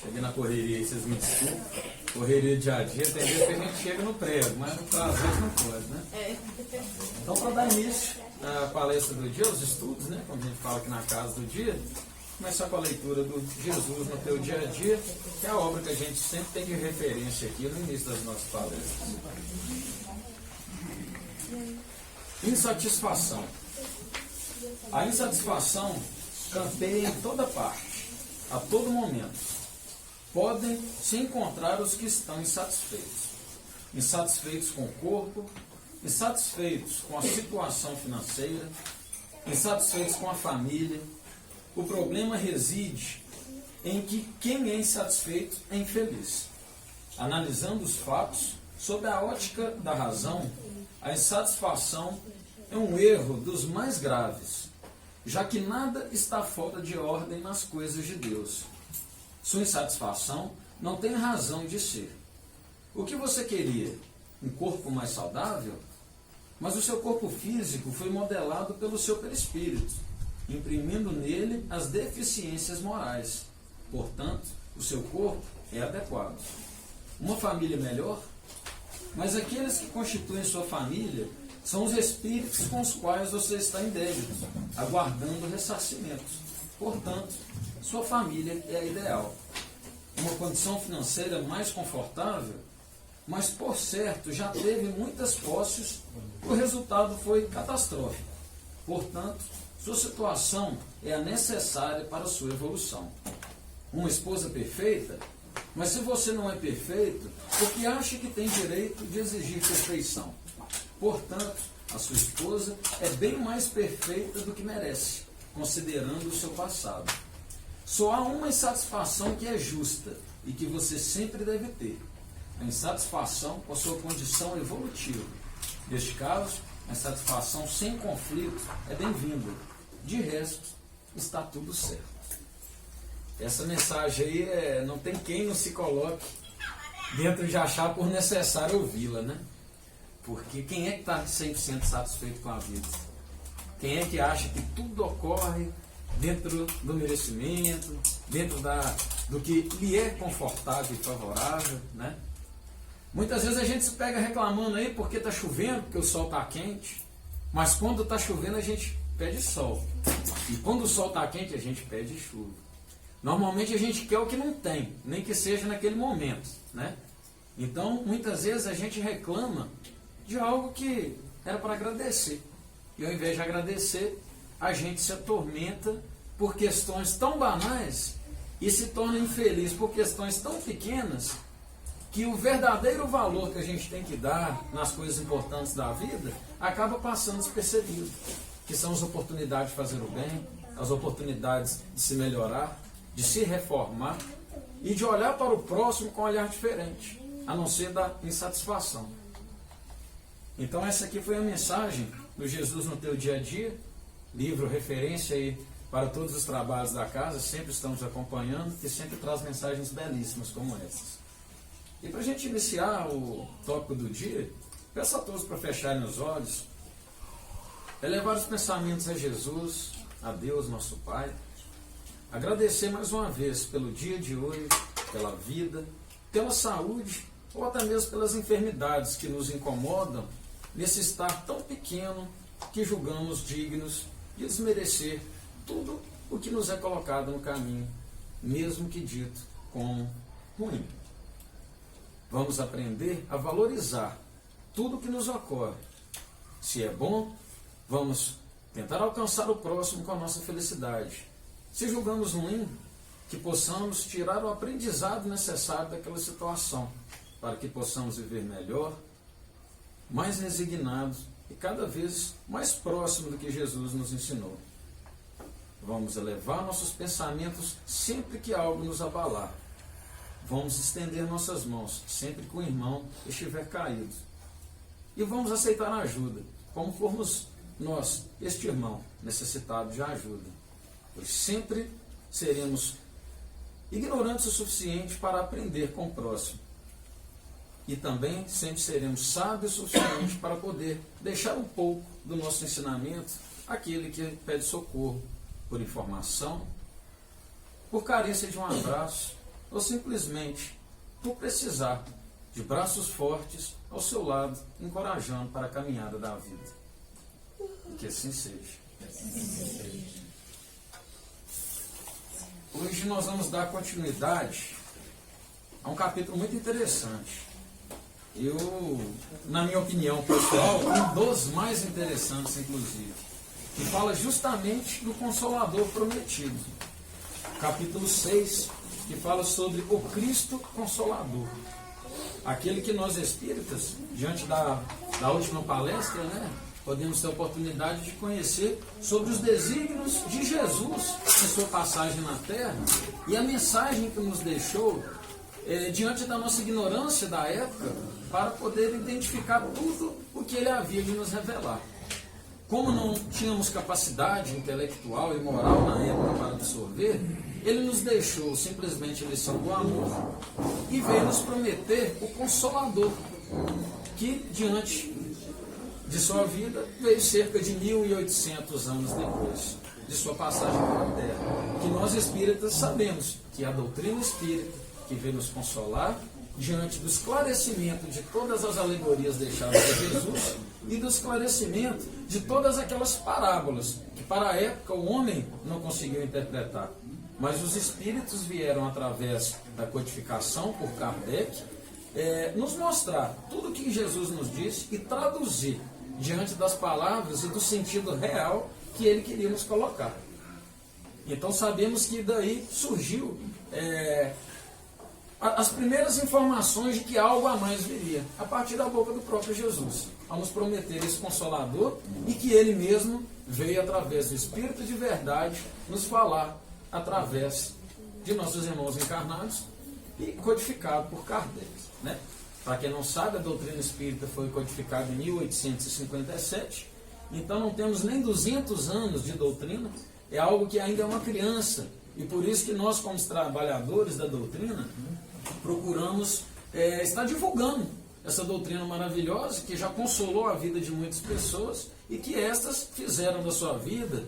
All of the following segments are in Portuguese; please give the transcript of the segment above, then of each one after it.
Cheguei na correria aí, vocês me desculpem. Correria dia a dia, tem vezes que a gente chega no prego, mas no prazer não pode, né? Então, para dar início à palestra do dia, os estudos, né? Como a gente fala aqui na casa do dia, começar com a leitura do Jesus no teu dia a dia, que é a obra que a gente sempre tem de referência aqui no início das nossas palestras. Insatisfação. A insatisfação campeia em toda parte, a todo momento. Podem se encontrar os que estão insatisfeitos. Insatisfeitos com o corpo, insatisfeitos com a situação financeira, insatisfeitos com a família. O problema reside em que quem é insatisfeito é infeliz. Analisando os fatos, sob a ótica da razão, a insatisfação é um erro dos mais graves, já que nada está fora de ordem nas coisas de Deus. Sua insatisfação não tem razão de ser. O que você queria? Um corpo mais saudável? Mas o seu corpo físico foi modelado pelo seu perispírito, imprimindo nele as deficiências morais. Portanto, o seu corpo é adequado. Uma família melhor? Mas aqueles que constituem sua família são os espíritos com os quais você está em débito, aguardando ressarcimento. Portanto, sua família é a ideal. Uma condição financeira mais confortável, mas por certo já teve muitas posses, o resultado foi catastrófico. Portanto, sua situação é a necessária para a sua evolução. Uma esposa perfeita? Mas se você não é perfeito, porque acha que tem direito de exigir perfeição. Portanto, a sua esposa é bem mais perfeita do que merece, considerando o seu passado. Só há uma insatisfação que é justa e que você sempre deve ter: a insatisfação com a sua condição evolutiva. Neste caso, a insatisfação sem conflito é bem-vinda. De resto, está tudo certo. Essa mensagem aí não tem quem não se coloque dentro de achar por necessário ouvi-la, né? Porque quem é que está 100% satisfeito com a vida? Quem é que acha que tudo ocorre dentro do merecimento, dentro do que lhe é confortável e favorável, né? Muitas vezes a gente se pega reclamando aí porque está chovendo, porque o sol está quente, mas quando está chovendo a gente pede sol. E quando o sol está quente a gente pede chuva. Normalmente a gente quer o que não tem, nem que seja naquele momento, né? Então, muitas vezes a gente reclama de algo que era para agradecer. E ao invés de agradecer, a gente se atormenta por questões tão banais e se torna infeliz por questões tão pequenas que o verdadeiro valor que a gente tem que dar nas coisas importantes da vida acaba passando despercebido, que são as oportunidades de fazer o bem, as oportunidades de se melhorar, de se reformar e de olhar para o próximo com um olhar diferente, a não ser da insatisfação. Então essa aqui foi a mensagem do Jesus no teu dia a dia, livro referência aí para todos os trabalhos da casa, sempre estamos acompanhando e sempre traz mensagens belíssimas como essas. E para a gente iniciar o tópico do dia, peço a todos para fecharem os olhos, elevar os pensamentos a Jesus, a Deus nosso Pai, agradecer mais uma vez pelo dia de hoje, pela vida, pela saúde ou até mesmo pelas enfermidades que nos incomodam nesse estar tão pequeno que julgamos dignos de desmerecer tudo o que nos é colocado no caminho, mesmo que dito como ruim. Vamos aprender a valorizar tudo o que nos ocorre. Se é bom, vamos tentar alcançar o próximo com a nossa felicidade. Se julgamos ruim, que possamos tirar o aprendizado necessário daquela situação, para que possamos viver melhor, mais resignados e cada vez mais próximo do que Jesus nos ensinou. Vamos elevar nossos pensamentos sempre que algo nos abalar. Vamos estender nossas mãos sempre que o irmão estiver caído. E vamos aceitar a ajuda, como formos nós, este irmão, necessitado de ajuda. Pois sempre seremos ignorantes o suficiente para aprender com o próximo. E também sempre seremos sábios o suficiente para poder deixar um pouco do nosso ensinamento àquele que pede socorro, por informação, por carência de um abraço, ou simplesmente por precisar de braços fortes ao seu lado, encorajando para a caminhada da vida. Que assim seja. Hoje nós vamos dar continuidade a um capítulo muito interessante. Na minha opinião pessoal, um dos mais interessantes, inclusive, que fala justamente do Consolador prometido. Capítulo 6, que fala sobre o Cristo Consolador. Aquele que nós espíritas, diante da última palestra, podemos ter a oportunidade de conhecer sobre os desígnios de Jesus em sua passagem na Terra e a mensagem que nos deixou diante da nossa ignorância da época, para poder identificar tudo o que ele havia de nos revelar. Como não tínhamos capacidade intelectual e moral na época para absorver, ele nos deixou simplesmente a lição do amor e veio nos prometer o Consolador, que diante de sua vida veio cerca de 1800 anos depois de sua passagem pela Terra, que nós espíritas sabemos que a doutrina espírita que veio nos consolar diante do esclarecimento de todas as alegorias deixadas por Jesus e do esclarecimento de todas aquelas parábolas que para a época o homem não conseguiu interpretar. Mas os espíritos vieram através da codificação por Kardec nos mostrar tudo o que Jesus nos disse e traduzir diante das palavras e do sentido real que ele queria nos colocar. Então sabemos que daí surgiu as primeiras informações de que algo a mais viria, a partir da boca do próprio Jesus, ao nos prometer esse Consolador e que ele mesmo veio através do Espírito de verdade nos falar através de nossos irmãos encarnados e codificado por Kardec. Para quem não sabe, a doutrina espírita foi codificada em 1857, então não temos nem 200 anos de doutrina, é algo que ainda é uma criança, e por isso que nós, como trabalhadores da doutrina, procuramos estar divulgando essa doutrina maravilhosa que já consolou a vida de muitas pessoas e que estas fizeram da sua vida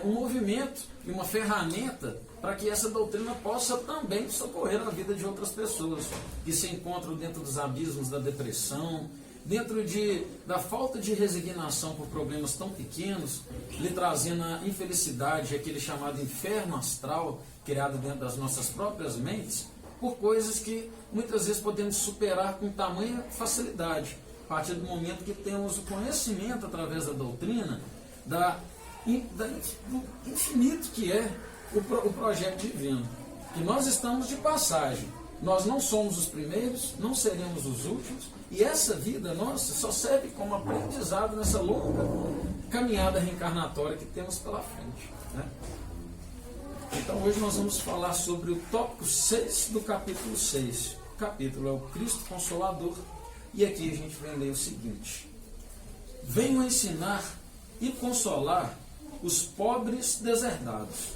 um movimento e uma ferramenta para que essa doutrina possa também socorrer a vida de outras pessoas que se encontram dentro dos abismos da depressão, dentro da falta de resignação por problemas tão pequenos, lhe trazendo a infelicidade, aquele chamado inferno astral, criado dentro das nossas próprias mentes, por coisas que muitas vezes podemos superar com tamanha facilidade, a partir do momento que temos o conhecimento através da doutrina, do infinito que é o projeto divino. Que nós estamos de passagem, nós não somos os primeiros, não seremos os últimos, e essa vida nossa só serve como aprendizado nessa longa caminhada reencarnatória que temos pela frente. Então hoje nós vamos falar sobre o tópico 6 do capítulo 6. O capítulo é o Cristo Consolador, e aqui a gente vai ler o seguinte: venho ensinar e consolar os pobres deserdados.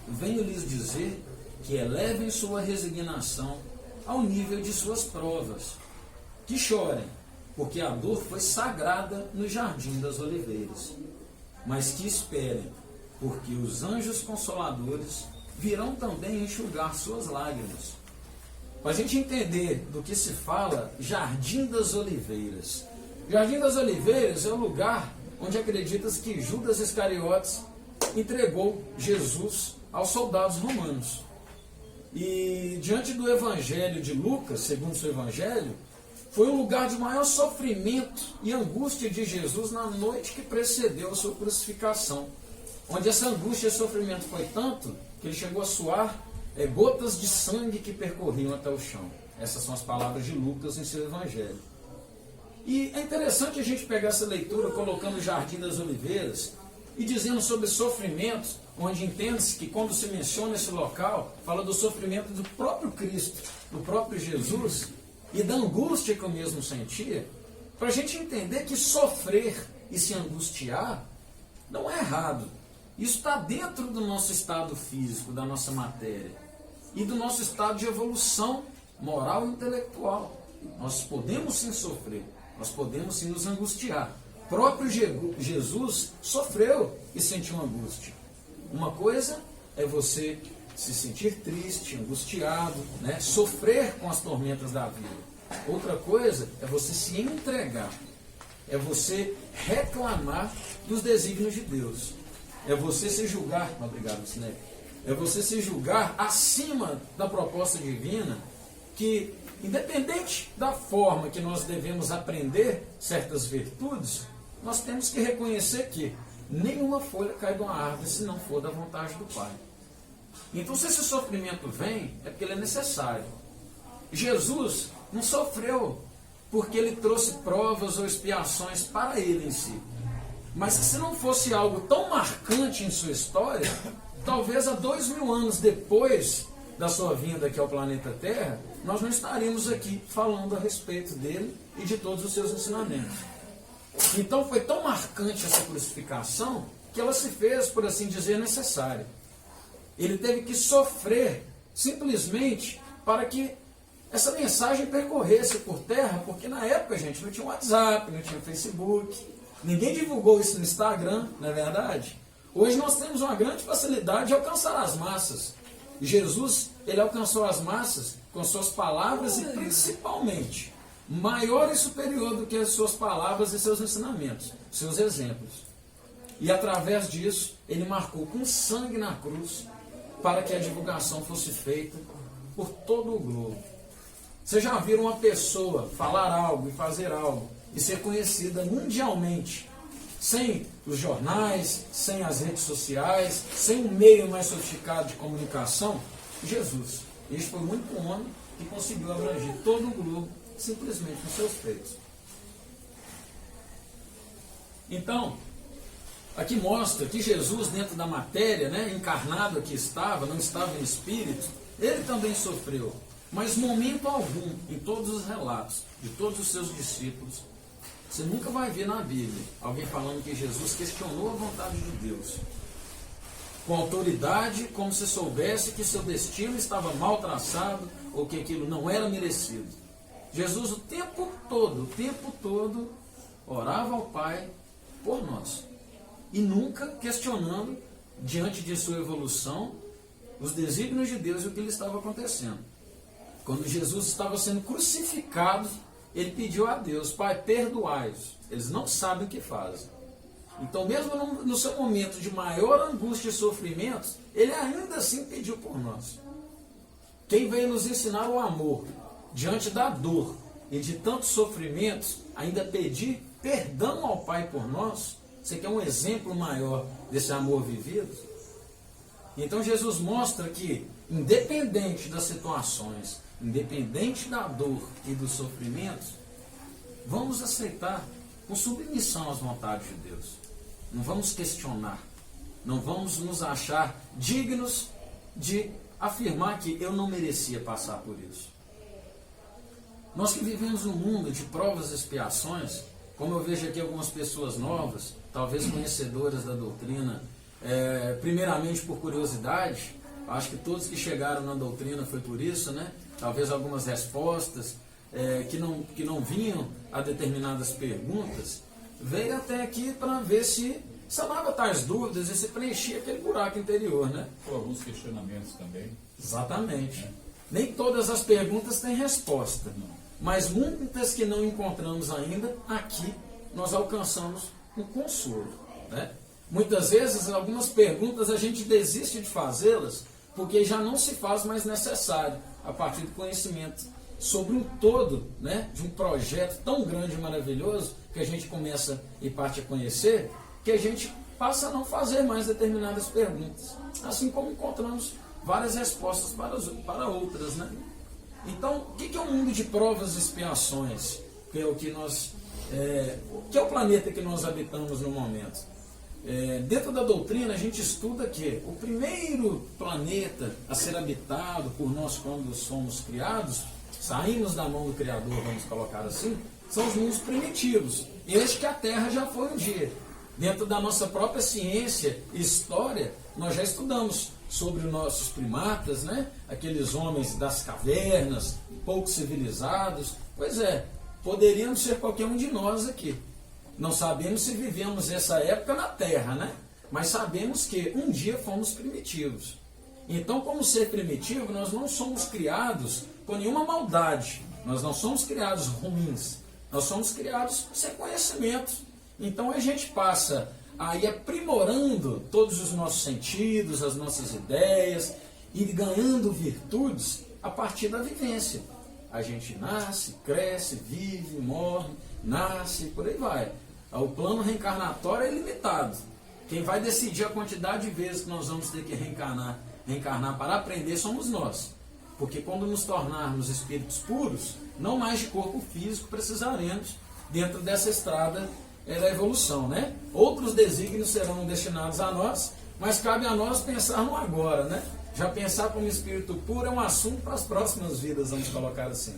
Venho lhes dizer que elevem sua resignação ao nível de suas provas, que chorem, porque a dor foi sagrada no jardim das oliveiras, mas que esperem, porque os anjos consoladores virão também enxugar suas lágrimas. Para a gente entender do que se fala, Jardim das Oliveiras. Jardim das Oliveiras é o lugar onde acredita-se que Judas Iscariotes entregou Jesus aos soldados romanos. E diante do Evangelho de Lucas, segundo o seu Evangelho, foi o lugar de maior sofrimento e angústia de Jesus na noite que precedeu a sua crucificação, onde essa angústia e sofrimento foi tanto que ele chegou a suar gotas de sangue que percorriam até o chão. Essas são as palavras de Lucas em seu Evangelho. E é interessante a gente pegar essa leitura colocando o Jardim das Oliveiras e dizendo sobre sofrimentos, onde entende-se que quando se menciona esse local, fala do sofrimento do próprio Cristo, do próprio Jesus, e da angústia que eu mesmo sentia, para a gente entender que sofrer e se angustiar não é errado. Isso está dentro do nosso estado físico, da nossa matéria, e do nosso estado de evolução moral e intelectual. Nós podemos sim sofrer, nós podemos sim nos angustiar. O próprio Jesus sofreu e sentiu angústia. Uma coisa é você se sentir triste, angustiado, né? Sofrer com as tormentas da vida. Outra coisa é você se entregar, é você reclamar dos desígnios de Deus, é você se julgar, obrigado, Snap, é você se julgar acima da proposta divina, que independente da forma que nós devemos aprender certas virtudes, nós temos que reconhecer que nenhuma folha cai de uma árvore se não for da vontade do Pai. Então, se esse sofrimento vem, é porque ele é necessário. Jesus não sofreu porque ele trouxe provas ou expiações para ele em si. Mas se não fosse algo tão marcante em sua história, talvez há 2000 anos depois da sua vinda aqui ao planeta Terra, nós não estaríamos aqui falando a respeito dele e de todos os seus ensinamentos. Então foi tão marcante essa crucificação que ela se fez, por assim dizer, necessária. Ele teve que sofrer simplesmente para que essa mensagem percorresse por terra, porque na época, gente, não tinha WhatsApp, não tinha Facebook, ninguém divulgou isso no Instagram, não é verdade? Hoje nós temos uma grande facilidade de alcançar as massas. Jesus, ele alcançou as massas com suas palavras e principalmente, maior e superior do que as suas palavras e seus ensinamentos, seus exemplos. E através disso, ele marcou com sangue na cruz para que a divulgação fosse feita por todo o globo. Vocês já viram uma pessoa falar algo e fazer algo e ser conhecida mundialmente, sem os jornais, sem as redes sociais, sem um meio mais sofisticado de comunicação? Jesus. Este foi o único homem que conseguiu abranger todo o globo simplesmente com seus feitos. Então, aqui mostra que Jesus, dentro da matéria, né, encarnado que estava, não estava em espírito, ele também sofreu. Mas momento algum, em todos os relatos de todos os seus discípulos, você nunca vai ver na Bíblia alguém falando que Jesus questionou a vontade de Deus com autoridade, como se soubesse que seu destino estava mal traçado ou que aquilo não era merecido. Jesus o tempo todo, orava ao Pai por nós. E nunca questionando, diante de sua evolução, os desígnios de Deus e o que lhe estava acontecendo. Quando Jesus estava sendo crucificado, ele pediu a Deus: Pai, perdoai-os, eles não sabem o que fazem. Então, mesmo no seu momento de maior angústia e sofrimento, ele ainda assim pediu por nós. Quem veio nos ensinar o amor diante da dor e de tantos sofrimentos, ainda pedir perdão ao Pai por nós, você quer um exemplo maior desse amor vivido? Então Jesus mostra que, independente das situações, independente da dor e dos sofrimentos, vamos aceitar com submissão às vontades de Deus. Não vamos questionar, não vamos nos achar dignos de afirmar que eu não merecia passar por isso. Nós que vivemos um mundo de provas e expiações, como eu vejo aqui algumas pessoas novas, talvez conhecedoras da doutrina, primeiramente por curiosidade, acho que todos que chegaram na doutrina foi por isso, né? Talvez algumas respostas que não vinham a determinadas perguntas, veio até aqui para ver se sanava tais dúvidas e se preenchia aquele buraco interior, né? Por alguns questionamentos também. Exatamente. Nem todas as perguntas têm resposta, mas muitas que não encontramos ainda, aqui nós alcançamos um consolo, né? Muitas vezes, algumas perguntas a gente desiste de fazê-las porque já não se faz mais necessário a partir do conhecimento sobre um todo, né, de um projeto tão grande e maravilhoso que a gente começa e parte a conhecer, que a gente passa a não fazer mais determinadas perguntas, assim como encontramos várias respostas para outras, né? Então, o que é um mundo de provas e expiações? Que é o que que é o planeta que nós habitamos no momento. Dentro da doutrina a gente estuda que o primeiro planeta a ser habitado por nós quando somos criados, saímos da mão do Criador, vamos colocar assim, são os mundos primitivos. Este que a Terra já foi um dia. Dentro da nossa própria ciência e história, nós já estudamos sobre os nossos primatas, né? Aqueles homens das cavernas, pouco civilizados. Pois é, poderíamos ser qualquer um de nós aqui. Não sabemos se vivemos essa época na Terra, né? Mas sabemos que um dia fomos primitivos. Então, como ser primitivo, nós não somos criados com nenhuma maldade. Nós não somos criados ruins. Nós somos criados sem conhecimento. Então, a gente passa a ir aprimorando todos os nossos sentidos, as nossas ideias, e ganhando virtudes a partir da vivência. A gente nasce, cresce, vive, morre, nasce, por aí vai. O plano reencarnatório é ilimitado. Quem vai decidir a quantidade de vezes que nós vamos ter que reencarnar para aprender somos nós. Porque quando nos tornarmos espíritos puros, não mais de corpo físico precisaremos dentro dessa estrada da evolução, né? Outros desígnios serão destinados a nós, mas cabe a nós pensar no agora, né? Já pensar como espírito puro é um assunto para as próximas vidas, vamos colocar assim.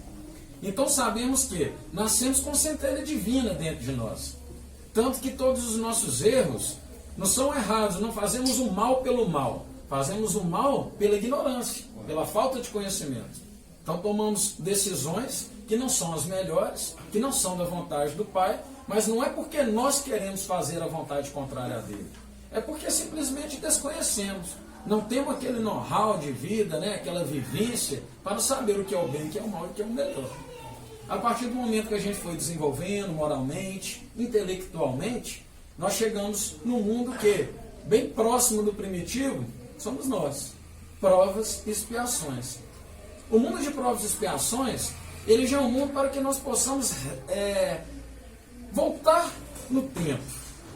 Então sabemos que nascemos com centelha divina dentro de nós. Tanto que todos os nossos erros não são errados, não fazemos o mal pelo mal. Fazemos o mal pela ignorância, pela falta de conhecimento. Então tomamos decisões que não são as melhores, que não são da vontade do Pai, mas não é porque nós queremos fazer a vontade contrária a dele. É porque simplesmente desconhecemos. Não temos aquele know-how de vida, né, aquela vivência, para saber o que é o bem, o que é o mal e o que é o melhor. A partir do momento que a gente foi desenvolvendo moralmente, intelectualmente, nós chegamos num mundo que, bem próximo do primitivo, somos nós. Provas e expiações. O mundo de provas e expiações, ele já é um mundo para que nós possamos voltar no tempo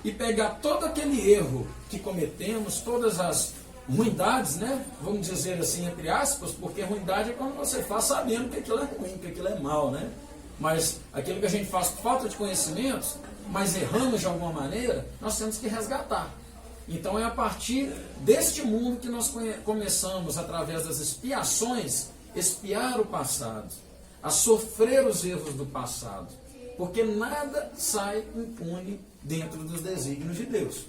e pegar todo aquele erro que cometemos, todas as ruindades, né? Vamos dizer assim, entre aspas, porque ruindade é quando você faz sabendo que aquilo é ruim, que aquilo é mal, né? Mas aquilo que a gente faz por falta de conhecimentos, mas erramos de alguma maneira, nós temos que resgatar. Então é a partir deste mundo que nós começamos, através das expiações, expiar o passado, a sofrer os erros do passado. Porque nada sai impune dentro dos desígnios de Deus.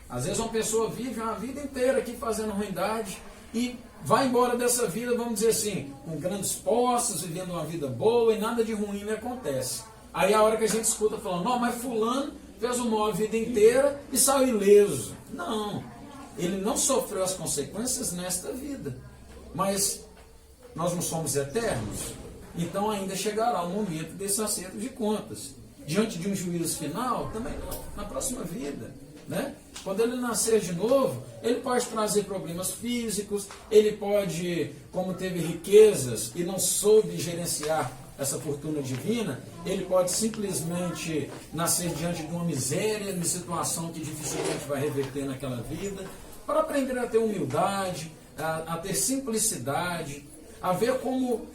Às vezes uma pessoa vive uma vida inteira aqui fazendo ruindade e vai embora dessa vida, vamos dizer assim, com grandes posses, vivendo uma vida boa e nada de ruim lhe acontece. Aí a hora que a gente escuta falando, não, mas fulano fez o mal a vida inteira e saiu ileso. Não, ele não sofreu as consequências nesta vida. Mas nós não somos eternos, então ainda chegará o momento desse acerto de contas. Diante de um juízo final, também não, na próxima vida. Né? Quando ele nascer de novo, ele pode trazer problemas físicos, ele pode, como teve riquezas e não soube gerenciar essa fortuna divina, ele pode simplesmente nascer diante de uma miséria, de situação que dificilmente vai reverter naquela vida, para aprender a ter humildade, a ter simplicidade, a ver como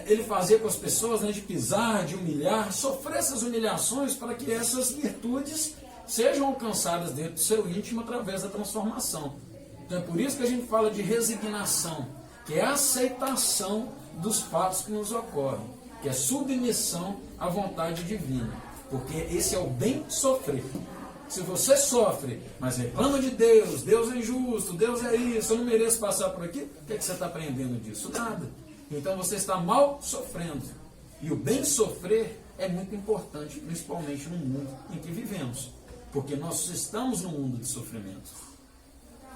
ele fazia com as pessoas, né, de pisar, de humilhar, sofrer essas humilhações para que essas virtudes sejam alcançadas dentro do seu íntimo através da transformação. Então é por isso que a gente fala de resignação, que é a aceitação dos fatos que nos ocorrem, que é submissão à vontade divina, porque esse é o bem sofrer. Se você sofre, mas reclama de Deus, Deus é injusto, Deus é isso, eu não mereço passar por aqui, o que é que você está aprendendo disso? Nada. Então você está mal sofrendo. E o bem sofrer é muito importante, principalmente no mundo em que vivemos. Porque nós estamos num mundo de sofrimento.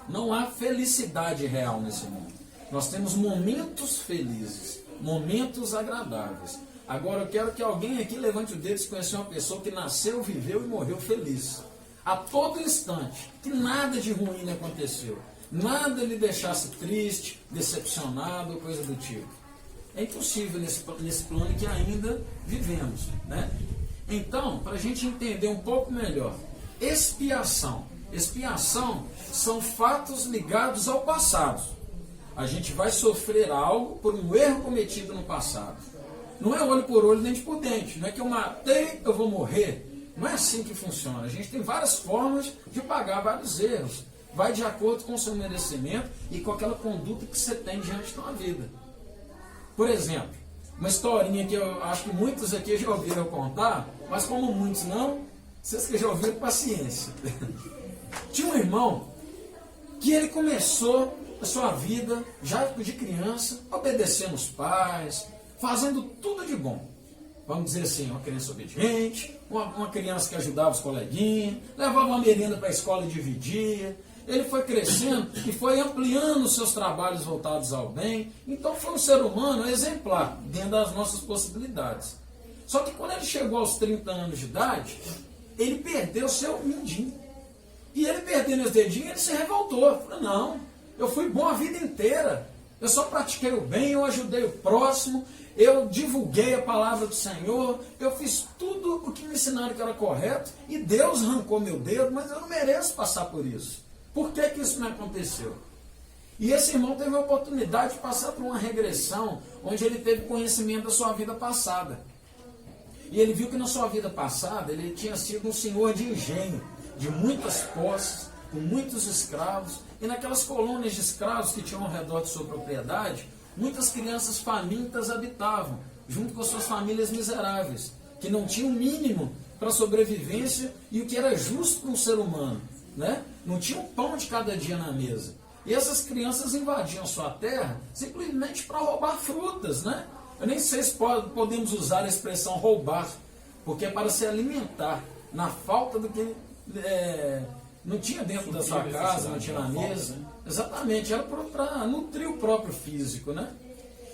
Não há felicidade real nesse mundo. Nós temos momentos felizes, momentos agradáveis. Agora eu quero que alguém aqui levante o dedo se conhecer uma pessoa que nasceu, viveu e morreu feliz. A todo instante, que nada de ruim lhe aconteceu. Nada lhe deixasse triste, decepcionado ou coisa do tipo. É impossível nesse plano que ainda vivemos, né? Então, para a gente entender um pouco melhor, expiação. Expiação são fatos ligados ao passado. A gente vai sofrer algo por um erro cometido no passado. Não é olho por olho, dente por dente. Não é que eu matei, eu vou morrer. Não é assim que funciona. A gente tem várias formas de pagar vários erros. Vai de acordo com o seu merecimento e com aquela conduta que você tem diante de uma vida. Por exemplo, uma historinha que eu acho que muitos aqui já ouviram contar, mas como muitos não, vocês que já ouviram, paciência. Tinha um irmão que ele começou a sua vida, já de criança, obedecendo os pais, fazendo tudo de bom. Vamos dizer assim, uma criança obediente, uma criança que ajudava os coleguinhas, levava uma merenda para a escola e dividia. ele foi crescendo e foi ampliando os seus trabalhos voltados ao bem. Então foi um ser humano exemplar, dentro das nossas possibilidades. Só que quando ele chegou aos 30 anos de idade, ele perdeu o seu mindinho. E ele perdendo os dedinhos, ele se revoltou. Falou, não, eu fui bom a vida inteira. Eu só pratiquei o bem, eu ajudei o próximo, eu divulguei a palavra do Senhor, eu fiz tudo o que me ensinaram que era correto, e Deus arrancou meu dedo, mas eu não mereço passar por isso. Por que que isso me aconteceu? E esse irmão teve a oportunidade de passar por uma regressão, onde ele teve conhecimento da sua vida passada. E ele viu que na sua vida passada, ele tinha sido um senhor de engenho, de muitas posses, com muitos escravos, e naquelas colônias de escravos que tinham ao redor de sua propriedade, muitas crianças famintas habitavam, junto com suas famílias miseráveis, que não tinham o mínimo para a sobrevivência e o que era justo para um ser humano, né? Não tinha um pão de cada dia na mesa. E essas crianças invadiam sua terra simplesmente para roubar frutas, né? Eu nem sei se podemos usar a expressão roubar, porque é para se alimentar, na falta do que não tinha dentro da sua casa, não tinha na mesa. Exatamente, era para nutrir o próprio físico, né?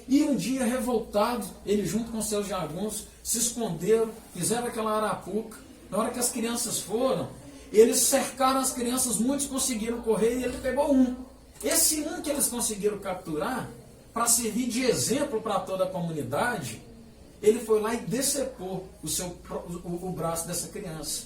E um dia, revoltado, ele junto com seus jagunços se esconderam, fizeram aquela arapuca. Na hora que as crianças foram, eles cercaram as crianças, muitos conseguiram correr e ele pegou um. Esse um que eles conseguiram capturar, para servir de exemplo para toda a comunidade, ele foi lá e decepou o braço dessa criança.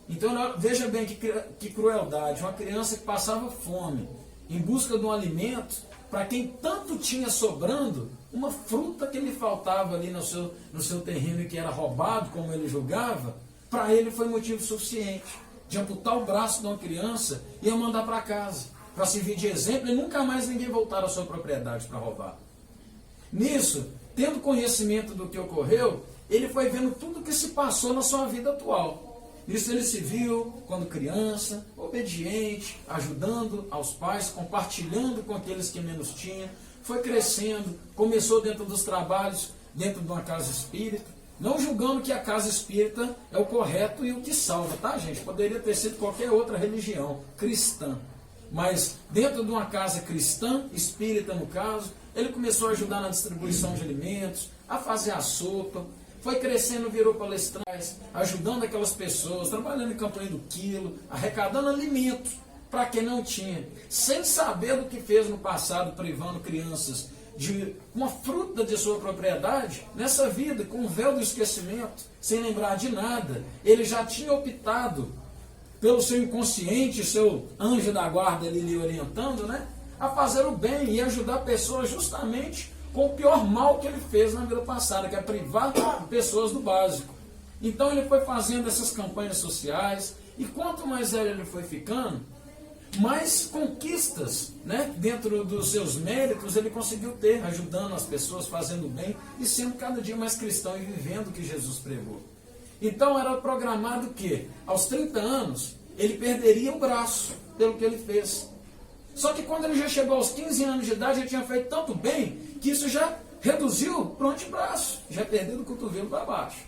Então veja bem que crueldade, uma criança que passava fome, em busca de um alimento, para quem tanto tinha sobrando, uma fruta que lhe faltava ali no seu terreno e que era roubado, como ele julgava, para ele foi motivo suficiente de amputar o braço de uma criança e a mandar para casa, para servir de exemplo e nunca mais ninguém voltar à sua propriedade para roubar. Nisso, tendo conhecimento do que ocorreu, ele foi vendo tudo o que se passou na sua vida atual. Nisso ele se viu, quando criança, obediente, ajudando aos pais, compartilhando com aqueles que menos tinham, foi crescendo, começou dentro dos trabalhos, dentro de uma casa espírita, não julgando que a casa espírita é o correto e o que salva, tá, gente? Poderia ter sido qualquer outra religião cristã. Mas dentro de uma casa cristã, espírita no caso, ele começou a ajudar na distribuição de alimentos, a fazer a sopa, foi crescendo, virou palestrante, ajudando aquelas pessoas, trabalhando em campanha do quilo, arrecadando alimentos para quem não tinha, sem saber do que fez no passado, privando crianças de uma fruta de sua propriedade. Nessa vida, com o véu do esquecimento, sem lembrar de nada, ele já tinha optado pelo seu inconsciente, seu anjo da guarda ali lhe orientando, né, a fazer o bem e ajudar pessoas justamente com o pior mal que ele fez na vida passada, que é privar pessoas do básico. Então ele foi fazendo essas campanhas sociais, e quanto mais velho ele foi ficando, mais conquistas, né, dentro dos seus méritos ele conseguiu ter, ajudando as pessoas, fazendo bem, e sendo cada dia mais cristão e vivendo o que Jesus pregou. Então era programado que, aos 30 anos, ele perderia o braço pelo que ele fez. Só que quando ele já chegou aos 15 anos de idade, ele tinha feito tanto bem, que isso já reduziu para o antebraço, já perdeu do cotovelo para baixo.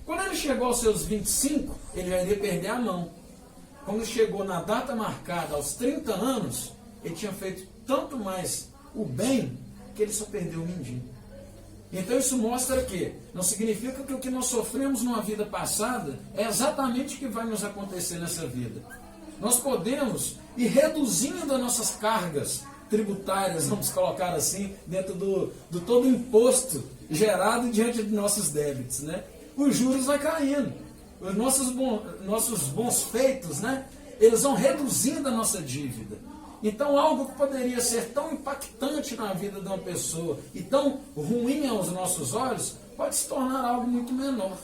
Quando ele chegou aos seus 25, ele já iria perder a mão. Quando chegou na data marcada, aos 30 anos, ele tinha feito tanto mais o bem, que ele só perdeu o mindinho. Então isso mostra que não significa que o que nós sofremos numa vida passada é exatamente o que vai nos acontecer nessa vida. Nós podemos ir reduzindo as nossas cargas tributárias, vamos colocar assim, dentro do todo o imposto gerado diante de nossos débitos, né? Os juros vão caindo, os nossos bons feitos, né, eles vão reduzindo a nossa dívida. Então algo que poderia ser tão impactante na vida de uma pessoa e tão ruim aos nossos olhos, pode se tornar algo muito menor.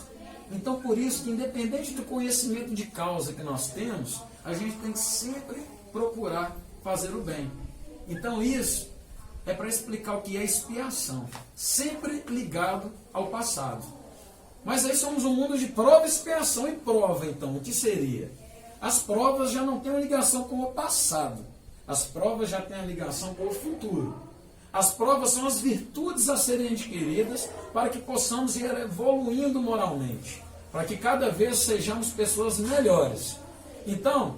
Então por isso que, independente do conhecimento de causa que nós temos, a gente tem que sempre procurar fazer o bem. Então isso é para explicar o que é expiação, sempre ligado ao passado. Mas aí somos um mundo de prova, expiação e prova. Então o que seria? As provas já não têm uma ligação com o passado, as provas já têm a ligação com o futuro. As provas são as virtudes a serem adquiridas para que possamos ir evoluindo moralmente, para que cada vez sejamos pessoas melhores. Então,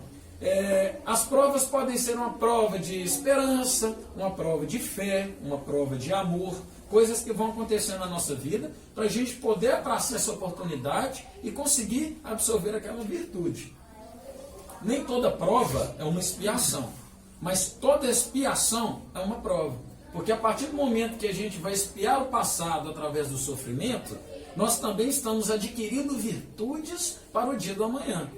As provas podem ser uma prova de esperança, uma prova de fé, uma prova de amor, coisas que vão acontecer na nossa vida para a gente poder abraçar essa oportunidade e conseguir absorver aquela virtude. Nem toda prova é uma expiação, mas toda expiação é uma prova. Porque a partir do momento que a gente vai expiar o passado através do sofrimento, nós também estamos adquirindo virtudes para o dia do amanhã.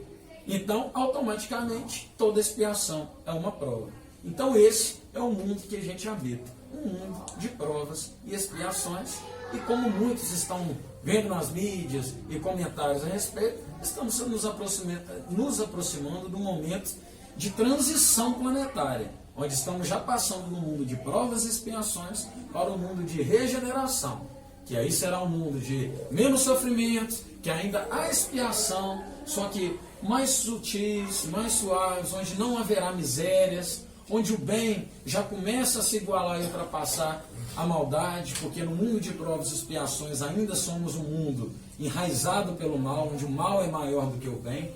Então, automaticamente, toda expiação é uma prova. Então, esse é o mundo que a gente habita. Um mundo de provas e expiações. E como muitos estão vendo nas mídias e comentários a respeito, estamos nos aproximando do momento de transição planetária, onde estamos já passando do mundo de provas e expiações para o mundo de regeneração, que aí será um mundo de menos sofrimentos, que ainda há expiação, só que mais sutis, mais suaves, onde não haverá misérias, onde o bem já começa a se igualar e ultrapassar a maldade, porque no mundo de provas e expiações ainda somos um mundo enraizado pelo mal, onde o mal é maior do que o bem.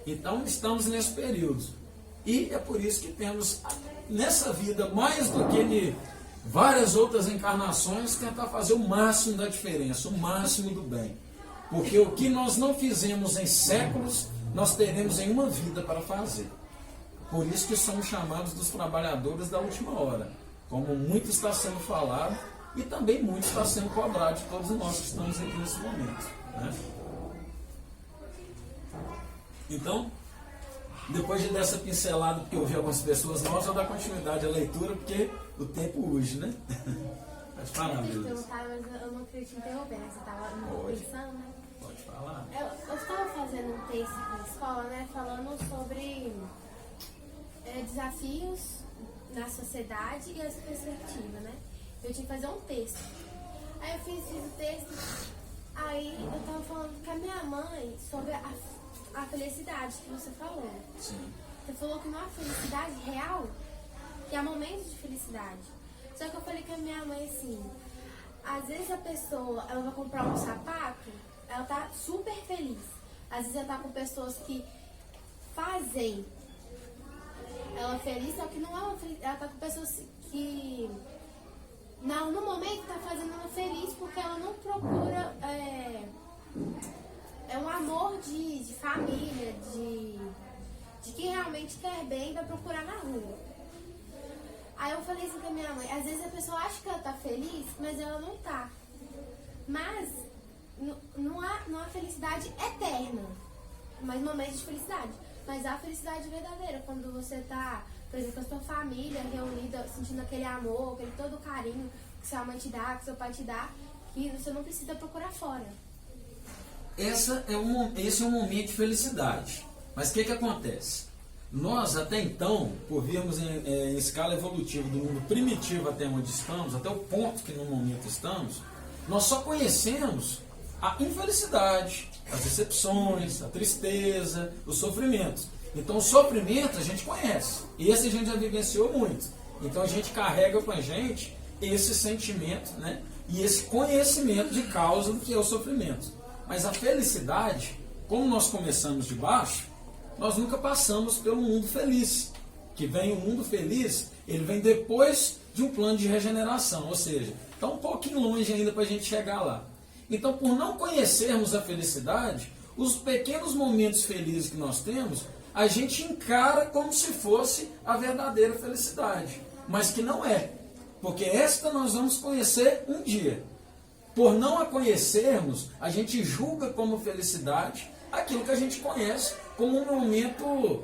Então estamos nesse período. E é por isso que temos nessa vida, mais do que em várias outras encarnações, tentar fazer o máximo da diferença, o máximo do bem. Porque o que nós não fizemos em séculos, nós teremos em uma vida para fazer. Por isso que somos chamados dos trabalhadores da última hora. Como muito está sendo falado e também muito está sendo cobrado de todos nós que estamos aqui nesse momento. Né? Então, depois dessa pincelada, porque eu ouvi algumas pessoas, nós vamos dar continuidade à leitura, porque o tempo urge, né? Pode falar, Deus. Mas eu não queria te interromper, né? Você estava pensando, né? Pode falar. Eu estava fazendo um texto na escola, né? Falando sobre desafios na sociedade e as perspectivas, né? Eu tinha que fazer um texto. Aí eu fiz o texto, aí eu estava falando com a minha mãe sobre a felicidade que você falou. Sim. Você falou que não há felicidade real, que há momentos de felicidade. Só que eu falei com a minha mãe assim, às vezes a pessoa, ela vai comprar um sapato, ela tá super feliz. Às vezes ela tá com pessoas que fazem ela feliz, só que não é uma feliz, ela tá com pessoas que não, no momento tá fazendo ela feliz porque ela não procura um amor de família, de quem realmente quer bem, vai procurar na rua. Aí eu falei assim com a minha mãe, às vezes a pessoa acha que ela tá feliz, mas ela não tá. Mas não há felicidade eterna, mas momentos de felicidade. Mas há felicidade verdadeira, quando você tá, por exemplo, com a sua família reunida, sentindo aquele amor, aquele todo carinho que sua mãe te dá, que seu pai te dá, que você não precisa procurar fora. Esse é um momento de felicidade. Mas o que acontece? Nós, até então, por virmos em escala evolutiva do mundo primitivo até onde estamos, até o ponto que no momento estamos, nós só conhecemos a infelicidade, as decepções, a tristeza, os sofrimentos. Então o sofrimento a gente conhece, esse a gente já vivenciou muito. Então a gente carrega com a gente esse sentimento, né, e esse conhecimento de causa do que é o sofrimento. Mas a felicidade, como nós começamos de baixo, nós nunca passamos pelo mundo feliz. Que vem o mundo feliz, ele vem depois de um plano de regeneração, ou seja, está um pouquinho longe ainda para a gente chegar lá. Então, por não conhecermos a felicidade, os pequenos momentos felizes que nós temos, a gente encara como se fosse a verdadeira felicidade, mas que não é, porque esta nós vamos conhecer um dia. Por não a conhecermos, a gente julga como felicidade aquilo que a gente conhece como um momento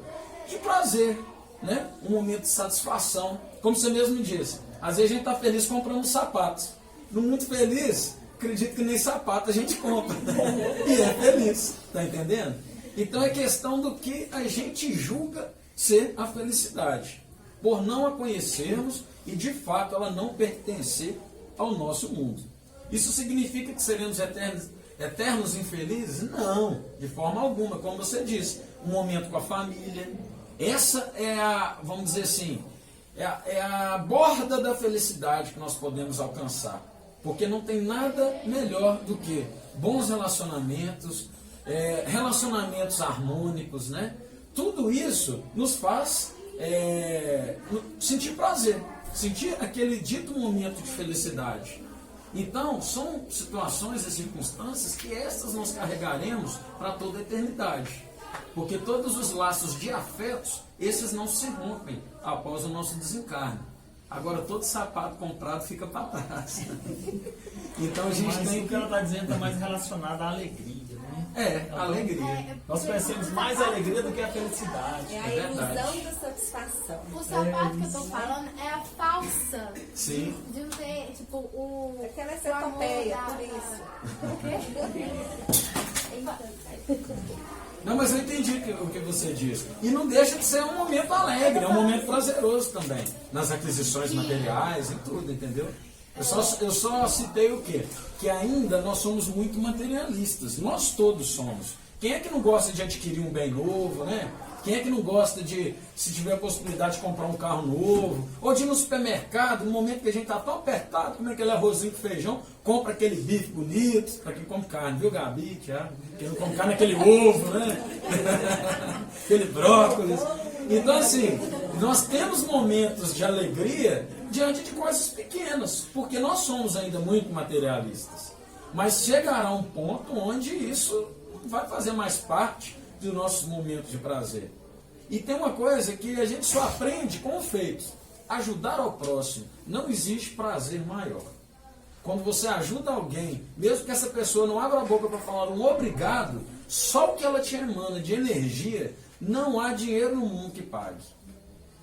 de prazer, né? Um momento de satisfação, como você mesmo disse. Às vezes a gente está feliz comprando sapatos. No mundo feliz, acredito que nem sapato a gente compra. E é feliz, tá entendendo? Então é questão do que a gente julga ser a felicidade. Por não a conhecermos e de fato ela não pertencer ao nosso mundo. Isso significa que seremos eternos infelizes? Não, de forma alguma, como você disse. Um momento com a família. Essa é a, vamos dizer assim, é a borda da felicidade que nós podemos alcançar. Porque não tem nada melhor do que bons relacionamentos, relacionamentos harmônicos, né? tudo isso nos faz sentir prazer, sentir aquele dito momento de felicidade. Então, são situações e circunstâncias que essas nós carregaremos para toda a eternidade. Porque todos os laços de afetos, esses não se rompem após o nosso desencarne. Agora, todo sapato comprado fica para trás. Então, a gente tem o que ela está dizendo está mais relacionado à alegria, né? Alegria. Nós conhecemos mais a alegria do que a felicidade. É a ilusão da satisfação. O sapato que eu tô falando é a falsa. Sim. De não ter, tipo, o... Aquela é o amor centopeia, da- por isso. O quê? Não, mas eu entendi o que você disse. E não deixa de ser um momento alegre, é um momento prazeroso também. Nas aquisições materiais e tudo, entendeu? Eu só citei o quê? Que ainda nós somos muito materialistas. Nós todos somos. Quem é que não gosta de adquirir um bem novo, né? Quem é que não gosta de, se tiver a possibilidade de comprar um carro novo, ou de ir no supermercado, no momento que a gente está tão apertado, como aquele arrozinho com feijão, compra aquele bife bonito, para quem come carne, viu, Gabi, Thiago? Quem não come carne, aquele ovo, né? Aquele brócolis. Então, assim, nós temos momentos de alegria diante de coisas pequenas, porque nós somos ainda muito materialistas. Mas chegará um ponto onde isso vai fazer mais parte dos nossos momentos de prazer. E tem uma coisa que a gente só aprende com feitos. Ajudar ao próximo. Não existe prazer maior. Quando você ajuda alguém, mesmo que essa pessoa não abra a boca para falar um obrigado, só o que ela te emana de energia, não há dinheiro no mundo que pague.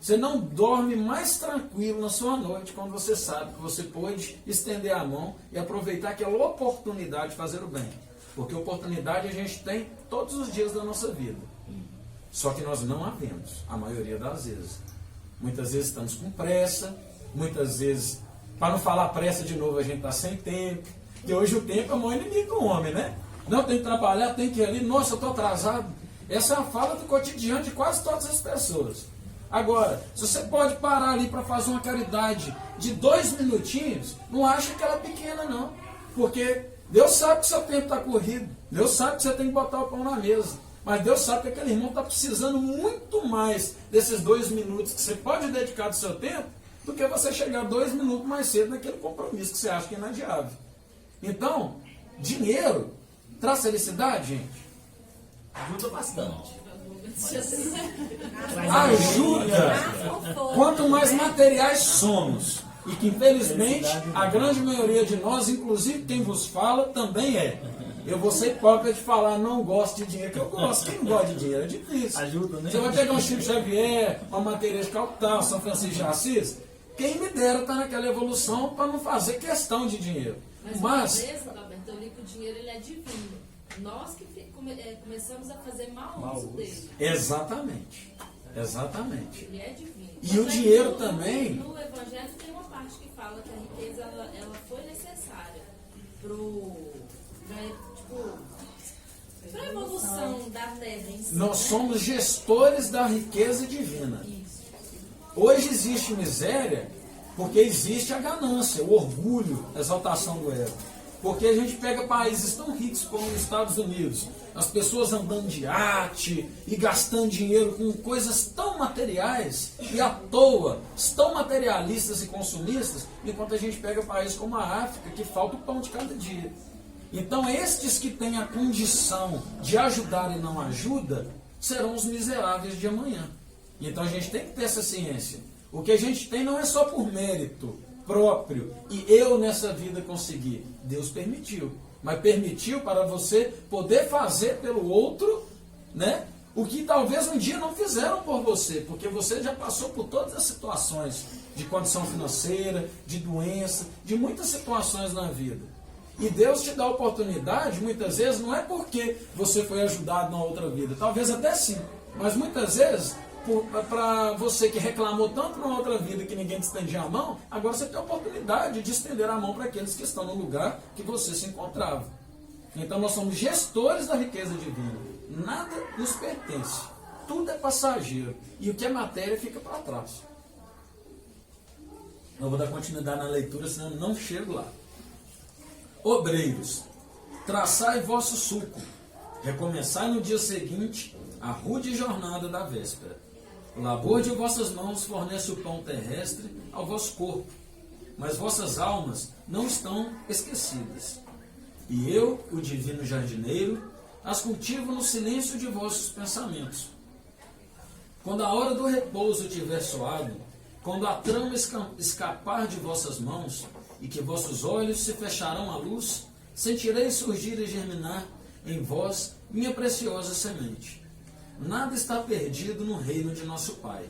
Você não dorme mais tranquilo na sua noite quando você sabe que você pode estender a mão e aproveitar aquela oportunidade de fazer o bem. Porque oportunidade a gente tem todos os dias da nossa vida. Só que nós não a vemos, a maioria das vezes. Muitas vezes estamos com pressa, muitas vezes, para não falar pressa de novo, a gente está sem tempo. E hoje o tempo é o maior inimigo do homem, né? Não, tem que trabalhar, tem que ir ali, nossa, eu estou atrasado. Essa é a fala do cotidiano de quase todas as pessoas. Agora, se você pode parar ali para fazer uma caridade de 2 minutinhos, não acha que ela é pequena, não. Porque Deus sabe que seu tempo está corrido. Deus sabe que você tem que botar o pão na mesa. Mas Deus sabe que aquele irmão está precisando muito mais desses 2 minutos que você pode dedicar do seu tempo do que você chegar 2 minutos mais cedo naquele compromisso que você acha que é inadiável. Então, dinheiro traz felicidade, gente? Ajuda bastante. Ajuda! Quanto mais materiais somos, e que infelizmente a grande maioria de nós, inclusive quem vos fala, também é. Eu vou ser hipócrita de falar não gosto de dinheiro, que eu gosto. Quem não gosta de dinheiro é difícil. Ajuda, né? Você vai pegar um Chico Xavier, uma Matheus de Calcutá, São Francisco de Assis, quem me dera estar naquela evolução para não fazer questão de dinheiro. Mas uma vez, Roberto, eu li que o dinheiro ele é divino. Nós que começamos a fazer mau uso dele. Exatamente. Exatamente. Ele é divino. E o dinheiro também... No Evangelho tem uma parte que fala que a riqueza ela foi necessária para a evolução da terra em si. Nós somos gestores da riqueza divina. Isso. Hoje existe miséria porque existe a ganância, o orgulho, a exaltação do ego. Porque a gente pega países tão ricos como os Estados Unidos, as pessoas andando de iate e gastando dinheiro com coisas tão materiais e à toa, tão materialistas e consumistas, enquanto a gente pega países como a África, que falta o pão de cada dia. Então estes que têm a condição de ajudar e não ajudam, serão os miseráveis de amanhã. Então a gente tem que ter essa ciência. O que a gente tem não é só por mérito próprio e eu nessa vida consegui. Deus permitiu. Mas permitiu para você poder fazer pelo outro, né, o que talvez um dia não fizeram por você, porque você já passou por todas as situações de condição financeira, de doença, de muitas situações na vida. E Deus te dá a oportunidade, muitas vezes, não é porque você foi ajudado na outra vida, talvez até sim, mas muitas vezes, para você que reclamou tanto na outra vida que ninguém te estendia a mão, agora você tem a oportunidade de estender a mão para aqueles que estão no lugar que você se encontrava. Então nós somos gestores da riqueza divina. Nada nos pertence. Tudo é passageiro. E o que é matéria fica para trás. Eu vou dar continuidade na leitura, senão eu não chego lá. Obreiros, traçai vosso suco, recomeçai no dia seguinte a rude jornada da véspera. O labor de vossas mãos fornece o pão terrestre ao vosso corpo, mas vossas almas não estão esquecidas. E eu, o divino jardineiro, as cultivo no silêncio de vossos pensamentos. Quando a hora do repouso tiver soado, quando a trama escapar de vossas mãos, e que vossos olhos se fecharão à luz, sentireis surgir e germinar em vós minha preciosa semente. Nada está perdido no reino de nosso Pai.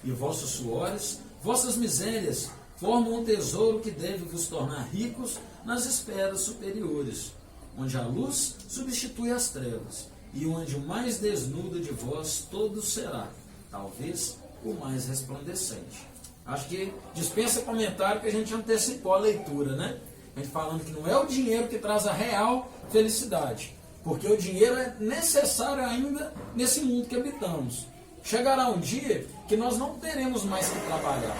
E vossos suores, vossas misérias, formam um tesouro que deve vos tornar ricos nas esferas superiores, onde a luz substitui as trevas, e onde o mais desnudo de vós todo será, talvez o mais resplandecente. Acho que dispensa comentário que a gente antecipou a leitura, né? A gente falando que não é o dinheiro que traz a real felicidade, porque o dinheiro é necessário ainda nesse mundo que habitamos. Chegará um dia que nós não teremos mais que trabalhar.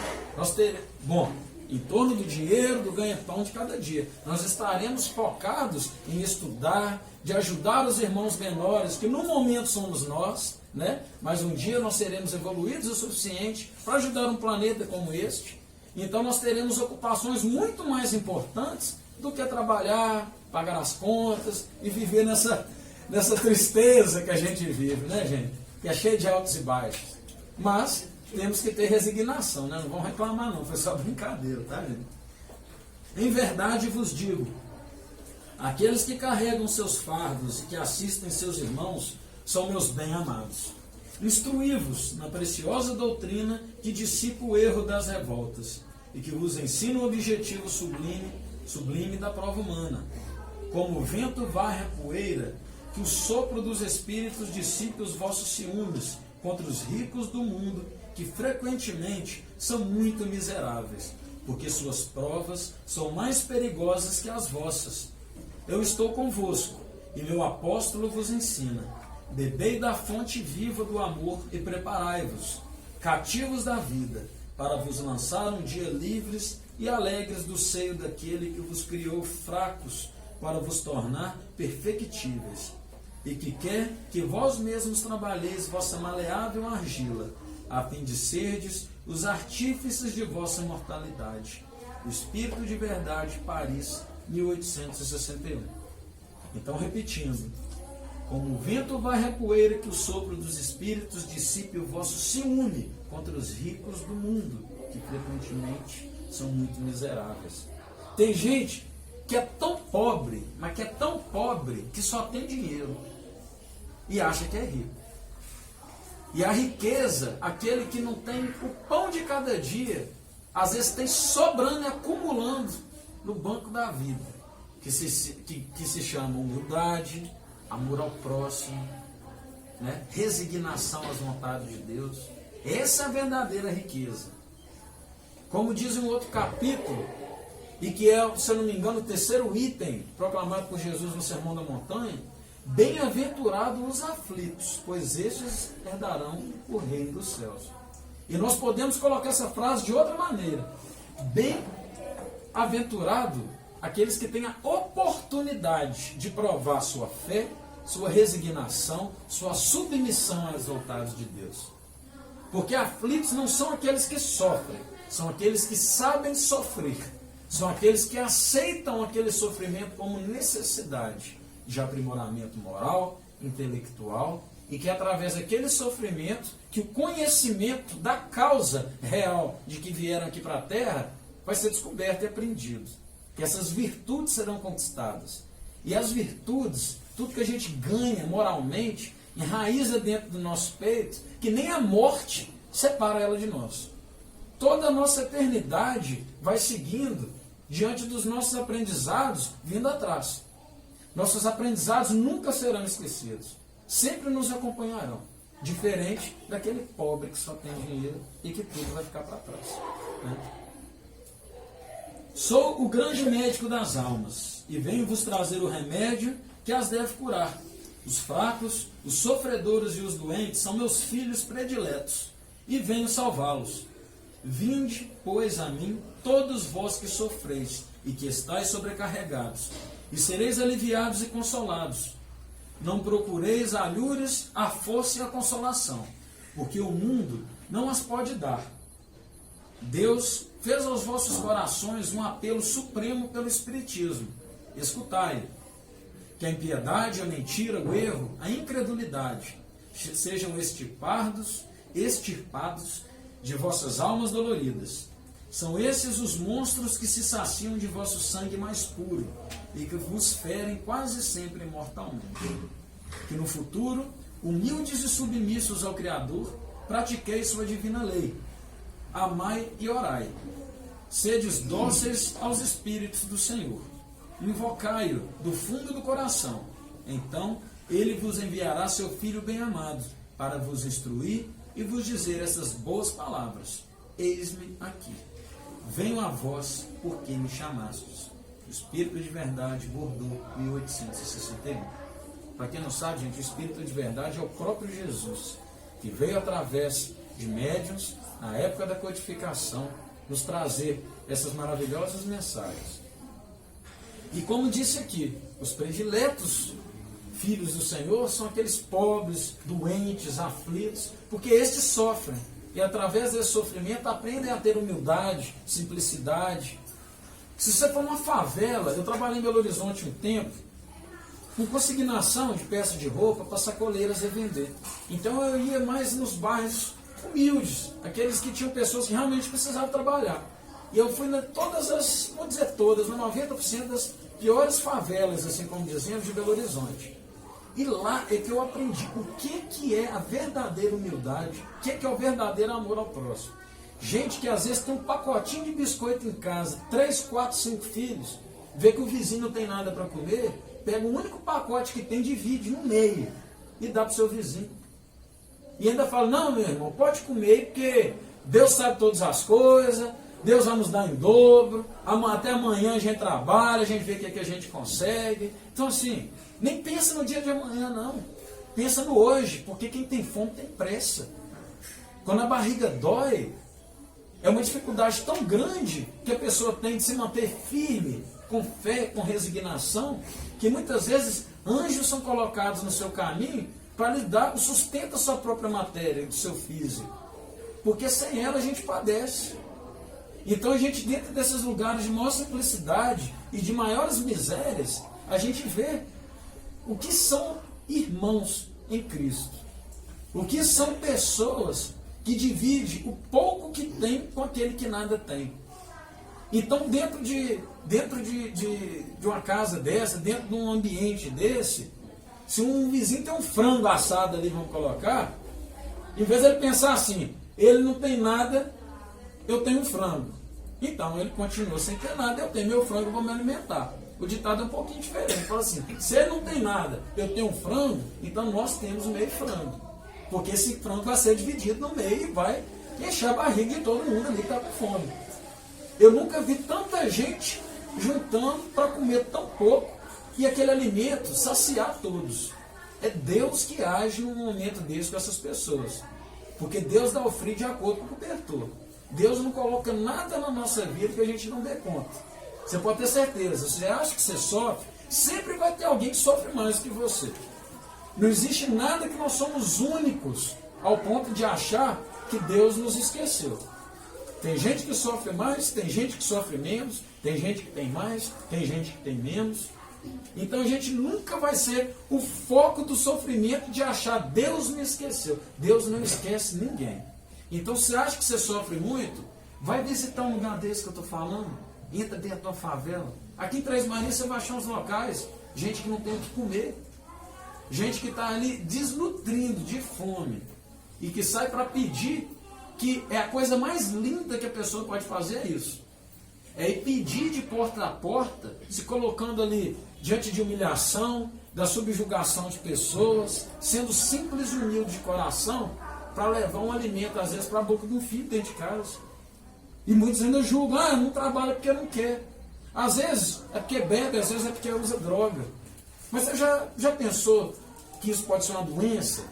Em torno do dinheiro, do ganha-pão de cada dia. Nós estaremos focados em estudar, de ajudar os irmãos menores, que no momento somos nós, né? Mas um dia nós seremos evoluídos o suficiente para ajudar um planeta como este. Então nós teremos ocupações muito mais importantes do que trabalhar, pagar as contas e viver nessa tristeza que a gente vive, né, gente? Que é cheia de altos e baixos. Mas temos que ter resignação, né? Não vamos reclamar não, foi só brincadeira, tá, gente? Em verdade vos digo, aqueles que carregam seus fardos e que assistem seus irmãos são meus bem-amados. Instruí-vos na preciosa doutrina que dissipa o erro das revoltas e que vos ensina o objetivo sublime da prova humana. Como o vento varre a poeira, que o sopro dos espíritos dissipe os vossos ciúmes contra os ricos do mundo, que frequentemente são muito miseráveis, porque suas provas são mais perigosas que as vossas. Eu estou convosco, e meu apóstolo vos ensina. Bebei da fonte viva do amor e preparai-vos, cativos da vida, para vos lançar um dia livres e alegres do seio daquele que vos criou fracos, para vos tornar perfectíveis, e que quer que vós mesmos trabalheis vossa maleável argila, a fim de serdes os artífices de vossa mortalidade. O Espírito de Verdade, Paris, 1861. Então, repetindo, como o vento varre a poeira, que o sopro dos espíritos dissipe o vosso ciúme contra os ricos do mundo, que frequentemente são muito miseráveis. Tem gente que é tão pobre, mas que é tão pobre que só tem dinheiro e acha que é rico. E a riqueza, aquele que não tem o pão de cada dia, às vezes tem sobrando e acumulando no banco da vida, que se chama humildade, amor ao próximo, né? Resignação às vontades de Deus. Essa é a verdadeira riqueza. Como diz um outro capítulo, e que é, se eu não me engano, o terceiro item proclamado por Jesus no Sermão da Montanha: bem-aventurados os aflitos, pois estes herdarão o reino dos céus. E nós podemos colocar essa frase de outra maneira: bem-aventurado aqueles que têm a oportunidade de provar sua fé, sua resignação, sua submissão às vontades de Deus. Porque aflitos não são aqueles que sofrem, são aqueles que sabem sofrer, são aqueles que aceitam aquele sofrimento como necessidade de aprimoramento moral, intelectual, e que através daquele sofrimento, que o conhecimento da causa real de que vieram aqui para a Terra vai ser descoberto e aprendido. Que essas virtudes serão conquistadas. E as virtudes, tudo que a gente ganha moralmente, enraiza dentro do nosso peito, que nem a morte separa ela de nós. Toda a nossa eternidade vai seguindo diante dos nossos aprendizados vindo atrás. Nossos aprendizados nunca serão esquecidos. Sempre nos acompanharão. Diferente daquele pobre que só tem dinheiro e que tudo vai ficar para trás, né? Sou o grande médico das almas, e venho vos trazer o remédio que as deve curar. Os fracos, os sofredores e os doentes são meus filhos prediletos, e venho salvá-los. Vinde, pois, a mim, todos vós que sofreis, e que estáis sobrecarregados, e sereis aliviados e consolados. não procureis alhures, a força e a consolação, porque o mundo não as pode dar. Deus fez aos vossos corações um apelo supremo pelo Espiritismo. Escutai, que a impiedade, a mentira, o erro, a incredulidade sejam extirpados de vossas almas doloridas. São esses os monstros que se saciam de vosso sangue mais puro e que vos ferem quase sempre mortalmente. Que no futuro, humildes e submissos ao Criador, pratiqueis sua divina lei. Amai e orai. Sedes dóceis aos Espíritos do Senhor. Invocai-o do fundo do coração. Então, ele vos enviará seu Filho bem-amado, para vos instruir e vos dizer essas boas palavras. Eis-me aqui. Venho a vós, porque me chamastes. O Espírito de Verdade, Bordeaux, 1861. Para quem não sabe, gente, o Espírito de Verdade é o próprio Jesus, que veio através de médiuns, na época da codificação, nos trazer essas maravilhosas mensagens. E como disse aqui, os prediletos filhos do Senhor são aqueles pobres, doentes, aflitos, porque estes sofrem. E através desse sofrimento aprendem a ter humildade, simplicidade. Se você for numa favela, eu trabalhei em Belo Horizonte um tempo, com consignação de peças de roupa para sacoleiras revender. Então eu ia mais nos bairros humildes, aqueles que tinham pessoas que realmente precisavam trabalhar. E eu fui todas as, vou dizer todas, 90% das piores favelas, assim como dizemos, de Belo Horizonte. E lá é que eu aprendi o que é a verdadeira humildade, o que é o verdadeiro amor ao próximo. Gente que às vezes tem um pacotinho de biscoito em casa, 3, 4, 5 filhos, vê que o vizinho não tem nada para comer, pega o único pacote que tem, divide no meio e dá para o seu vizinho. E ainda fala, não, meu irmão, pode comer, porque Deus sabe todas as coisas, Deus vai nos dar em dobro, até amanhã a gente trabalha, a gente vê o que a gente consegue. Então assim, nem pensa no dia de amanhã não, pensa no hoje, porque quem tem fome tem pressa. Quando a barriga dói, é uma dificuldade tão grande que a pessoa tem de se manter firme, com fé, com resignação, que muitas vezes anjos são colocados no seu caminho para lhe dar o sustento da sua própria matéria, do seu físico. Porque sem ela a gente padece. Então a gente, dentro desses lugares de maior simplicidade e de maiores misérias, a gente vê o que são irmãos em Cristo. O que são pessoas que dividem o pouco que tem com aquele que nada tem. Então dentro de uma casa dessa, dentro de um ambiente desse, se um vizinho tem um frango assado ali, vamos colocar, em vez de ele pensar assim, ele não tem nada, eu tenho um frango. Então ele continua sem ter nada, eu tenho meu frango, eu vou me alimentar. O ditado é um pouquinho diferente. Ele fala assim, se ele não tem nada, eu tenho um frango, então nós temos meio frango. Porque esse frango vai ser dividido no meio e vai encher a barriga de todo mundo ali que está com fome. Eu nunca vi tanta gente juntando para comer tão pouco e aquele alimento saciar todos. É Deus que age num momento desse com essas pessoas. Porque Deus dá o frio de acordo com o cobertor. Deus não coloca nada na nossa vida que a gente não dê conta. Você pode ter certeza, você acha que você sofre, sempre vai ter alguém que sofre mais que você. Não existe nada que nós somos únicos ao ponto de achar que Deus nos esqueceu. Tem gente que sofre mais, tem gente que sofre menos, tem gente que tem mais, tem gente que tem menos. Então a gente nunca vai ser o foco do sofrimento de achar Deus me esqueceu. Deus não esquece ninguém. Então se você acha que você sofre muito, vai visitar um lugar desse que eu estou falando, entra dentro de uma favela. Aqui em Três Marias você vai achar uns locais, gente que não tem o que comer, gente que está ali desnutrindo de fome e que sai para pedir, que é a coisa mais linda que a pessoa pode fazer é isso. É ir pedir de porta a porta, se colocando ali diante de humilhação, da subjugação de pessoas, sendo simples e humilde de coração, para levar um alimento, às vezes, para a boca de um filho dentro de casa. E muitos ainda julgam, não trabalha porque não quer. Às vezes é porque bebe, às vezes é porque usa droga. Mas você já pensou que isso pode ser uma doença?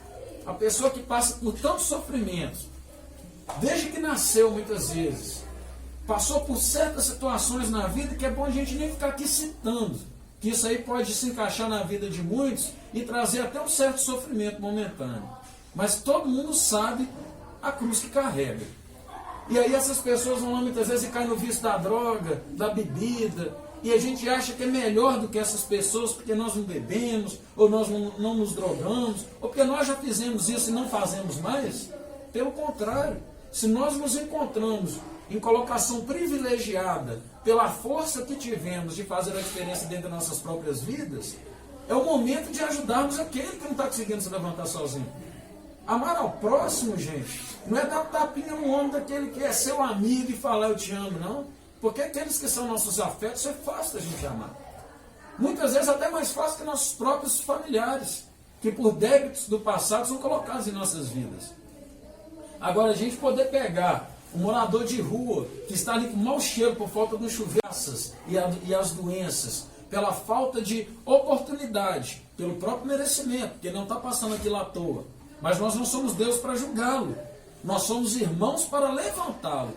A pessoa que passa por tantos sofrimentos, desde que nasceu muitas vezes, passou por certas situações na vida que é bom a gente nem ficar aqui citando, que isso aí pode se encaixar na vida de muitos e trazer até um certo sofrimento momentâneo. Mas todo mundo sabe a cruz que carrega. E aí essas pessoas vão lá muitas vezes e caem no vício da droga, da bebida, e a gente acha que é melhor do que essas pessoas porque nós não bebemos, ou nós não nos drogamos, ou porque nós já fizemos isso e não fazemos mais. Pelo contrário, se nós nos encontramos em colocação privilegiada pela força que tivemos de fazer a diferença dentro das nossas próprias vidas, é o momento de ajudarmos aquele que não está conseguindo se levantar sozinho. Amar ao próximo, gente, não é dar tapinha no ombro daquele que é seu amigo e falar eu te amo, não. Porque aqueles que são nossos afetos é fácil da gente amar. Muitas vezes até mais fácil que nossos próprios familiares, que por débitos do passado são colocados em nossas vidas. Agora, a gente poder pegar um morador de rua que está ali com mau cheiro por falta dos chuveiros e as doenças, pela falta de oportunidade, pelo próprio merecimento, porque ele não está passando aquilo à toa. Mas nós não somos Deus para julgá-lo. Nós somos irmãos para levantá-lo.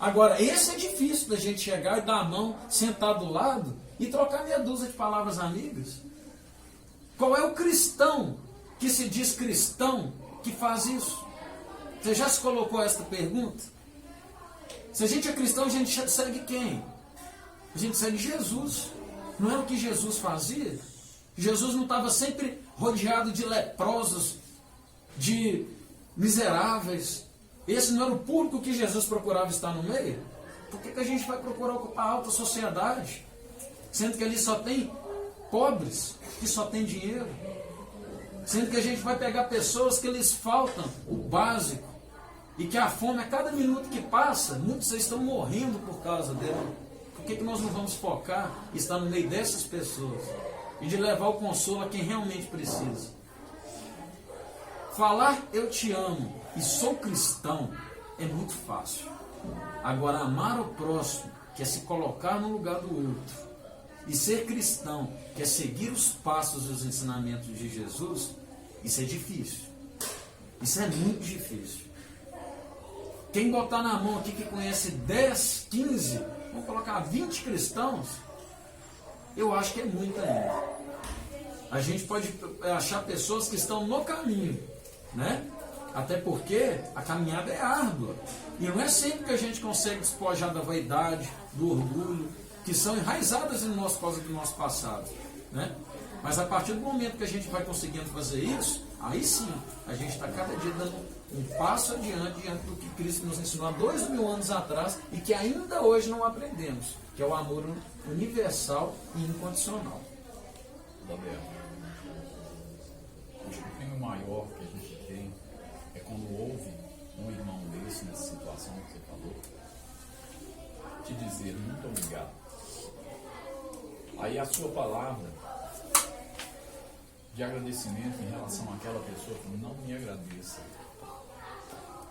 Agora, esse é difícil da gente chegar e dar a mão, sentar do lado e trocar meia dúzia de palavras amigas. Qual é o cristão que se diz cristão que faz isso? Você já se colocou esta pergunta? Se a gente é cristão, a gente segue quem? A gente segue Jesus. Não era o que Jesus fazia? Jesus não estava sempre rodeado de leprosos, de miseráveis. Esse não era o público que Jesus procurava estar no meio? Por que a gente vai procurar ocupar a alta sociedade? Sendo que ali só tem pobres, que só tem dinheiro. Sendo que a gente vai pegar pessoas que lhes faltam o básico. E que a fome, a cada minuto que passa, muitos estão morrendo por causa dela. Por que nós não vamos focar em estar no meio dessas pessoas? E de levar o consolo a quem realmente precisa? Falar eu te amo e sou cristão é muito fácil. Agora, amar o próximo, que é se colocar no lugar do outro, e ser cristão, que é seguir os passos e os ensinamentos de Jesus, isso é difícil. Isso é muito difícil. Quem botar na mão aqui que conhece 10, 15, vamos colocar 20 cristãos, eu acho que é muito ainda. A gente pode achar pessoas que estão no caminho, né? Até porque a caminhada é árdua. E não é sempre que a gente consegue despojar da vaidade, do orgulho, que são enraizadas em nós por causa do nosso passado, né? Mas a partir do momento que a gente vai conseguindo fazer isso, aí sim, a gente está cada dia dando um passo adiante diante do que Cristo nos ensinou há 2000 anos atrás e que ainda hoje não aprendemos, que é o amor universal e incondicional. Gabriel, acho que o prêmio maior que a gente tem é quando ouve um irmão desse, nessa situação que você falou, te dizer muito obrigado. Aí a sua palavra de agradecimento em relação àquela pessoa que não me agradeça.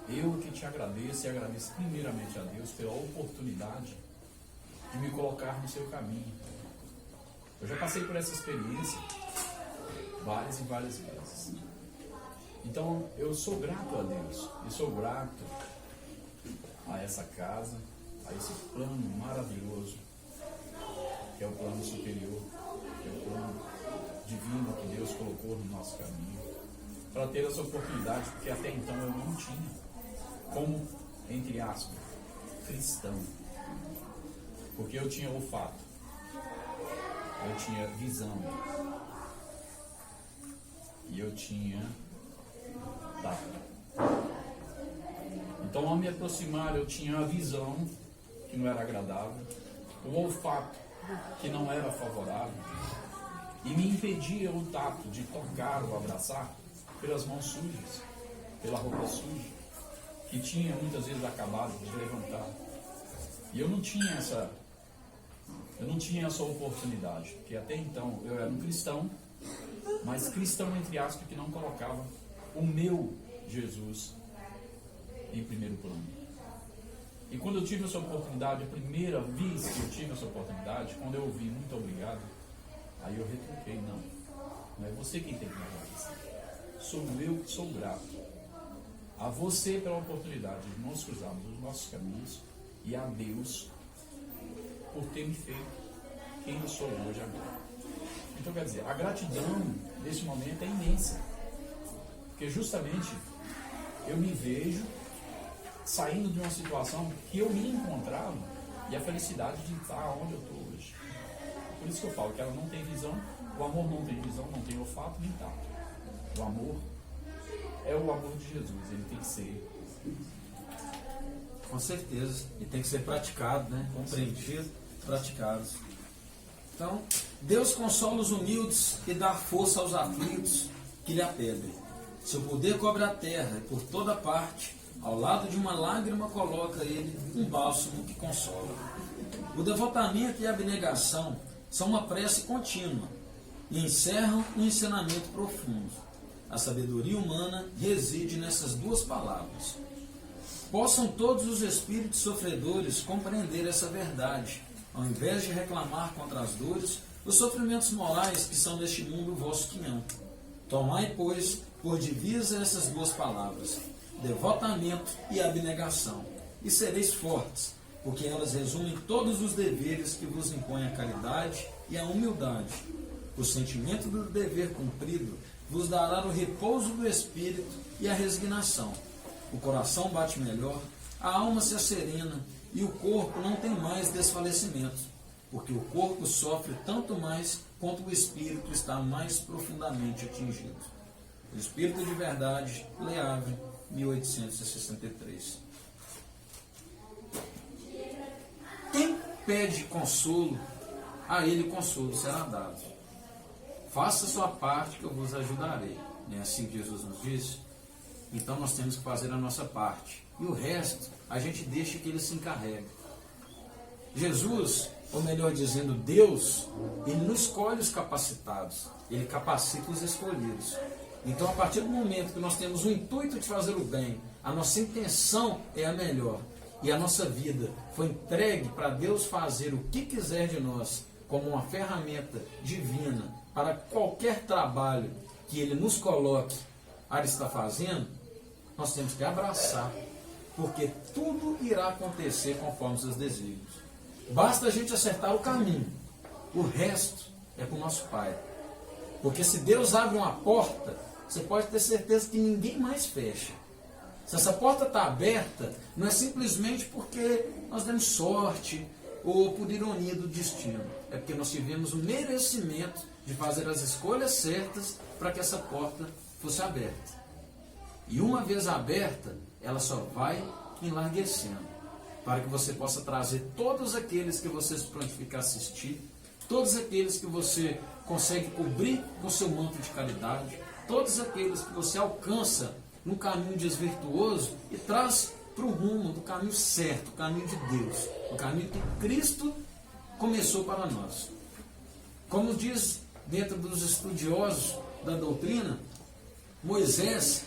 Eu que te agradeço e agradeço primeiramente a Deus pela oportunidade de me colocar no seu caminho. Eu já passei por essa experiência várias e várias vezes. Então eu sou grato a Deus e sou grato a essa casa, a esse plano maravilhoso que é o plano superior, que é o plano divino que Deus colocou no nosso caminho, para ter essa oportunidade, porque até então eu não tinha, como, entre aspas, cristão, porque eu tinha olfato, eu tinha visão, e eu tinha tato. Então, ao me aproximar, eu tinha a visão, que não era agradável, o olfato, que não era favorável, e me impedia o tato de tocar ou abraçar pelas mãos sujas, pela roupa suja, que tinha muitas vezes acabado de levantar. E eu não tinha essa oportunidade, porque até então eu era um cristão, mas cristão entre aspas que não colocava o meu Jesus em primeiro plano. E quando eu tive essa oportunidade, a primeira vez que eu tive essa oportunidade, quando eu ouvi muito obrigado, aí eu retruquei, não é você quem tem que me agradecer. Sou eu que sou grato a você pela oportunidade de nós cruzarmos os nossos caminhos e a Deus por ter me feito quem eu sou hoje agora. eu quero dizer? A gratidão nesse momento é imensa. Porque justamente eu me vejo saindo de uma situação que eu me encontrava e a felicidade de estar onde eu estou hoje. Por isso que eu falo que ela não tem visão, o amor não tem visão, não tem olfato nem tato. O amor é o amor de Jesus, ele tem que ser. Com certeza. E tem que ser praticado, né? Compreendido, praticado. Então, Deus consola os humildes e dá força aos aflitos que lhe apedrem. Seu poder cobre a terra e por toda parte, ao lado de uma lágrima coloca ele um bálsamo que consola. O devotamento e a abnegação são uma prece contínua e encerram um ensinamento profundo. A sabedoria humana reside nessas duas palavras. Possam todos os espíritos sofredores compreender essa verdade, ao invés de reclamar contra as dores, os sofrimentos morais que são neste mundo o vosso quinhão. Tomai, pois, por divisa essas duas palavras, devotamento e abnegação, e sereis fortes, porque elas resumem todos os deveres que vos impõe a caridade e a humildade. O sentimento do dever cumprido vos dará o repouso do espírito e a resignação. O coração bate melhor, a alma se asserena e o corpo não tem mais desfalecimento, porque o corpo sofre tanto mais quanto o espírito está mais profundamente atingido. O Espírito de Verdade, Leave, 1863. Quem pede consolo, a ele consolo será dado. Faça a sua parte que eu vos ajudarei. Não é assim que Jesus nos disse? Então nós temos que fazer a nossa parte. E o resto, a gente deixa que ele se encarregue. Jesus, ou melhor dizendo, Deus, ele não escolhe os capacitados, ele capacita os escolhidos. Então, a partir do momento que nós temos o intuito de fazer o bem, a nossa intenção é a melhor, e a nossa vida foi entregue para Deus fazer o que quiser de nós, como uma ferramenta divina, para qualquer trabalho que ele nos coloque a estar fazendo, nós temos que abraçar, porque tudo irá acontecer conforme os seus desígnios. Basta a gente acertar o caminho, o resto é com o nosso Pai. Porque se Deus abre uma porta, você pode ter certeza que ninguém mais fecha. Se essa porta está aberta, não é simplesmente porque nós demos sorte ou por ironia do destino. É porque nós tivemos o merecimento de fazer as escolhas certas para que essa porta fosse aberta. E uma vez aberta, ela só vai enlarguecendo, para que você possa trazer todos aqueles que você se prontifica a assistir, todos aqueles que você consegue cobrir com seu manto de caridade, todos aqueles que você alcança no caminho desvirtuoso e traz para o rumo do caminho certo, o caminho de Deus, o caminho que Cristo começou para nós. Como diz dentro dos estudiosos da doutrina, Moisés,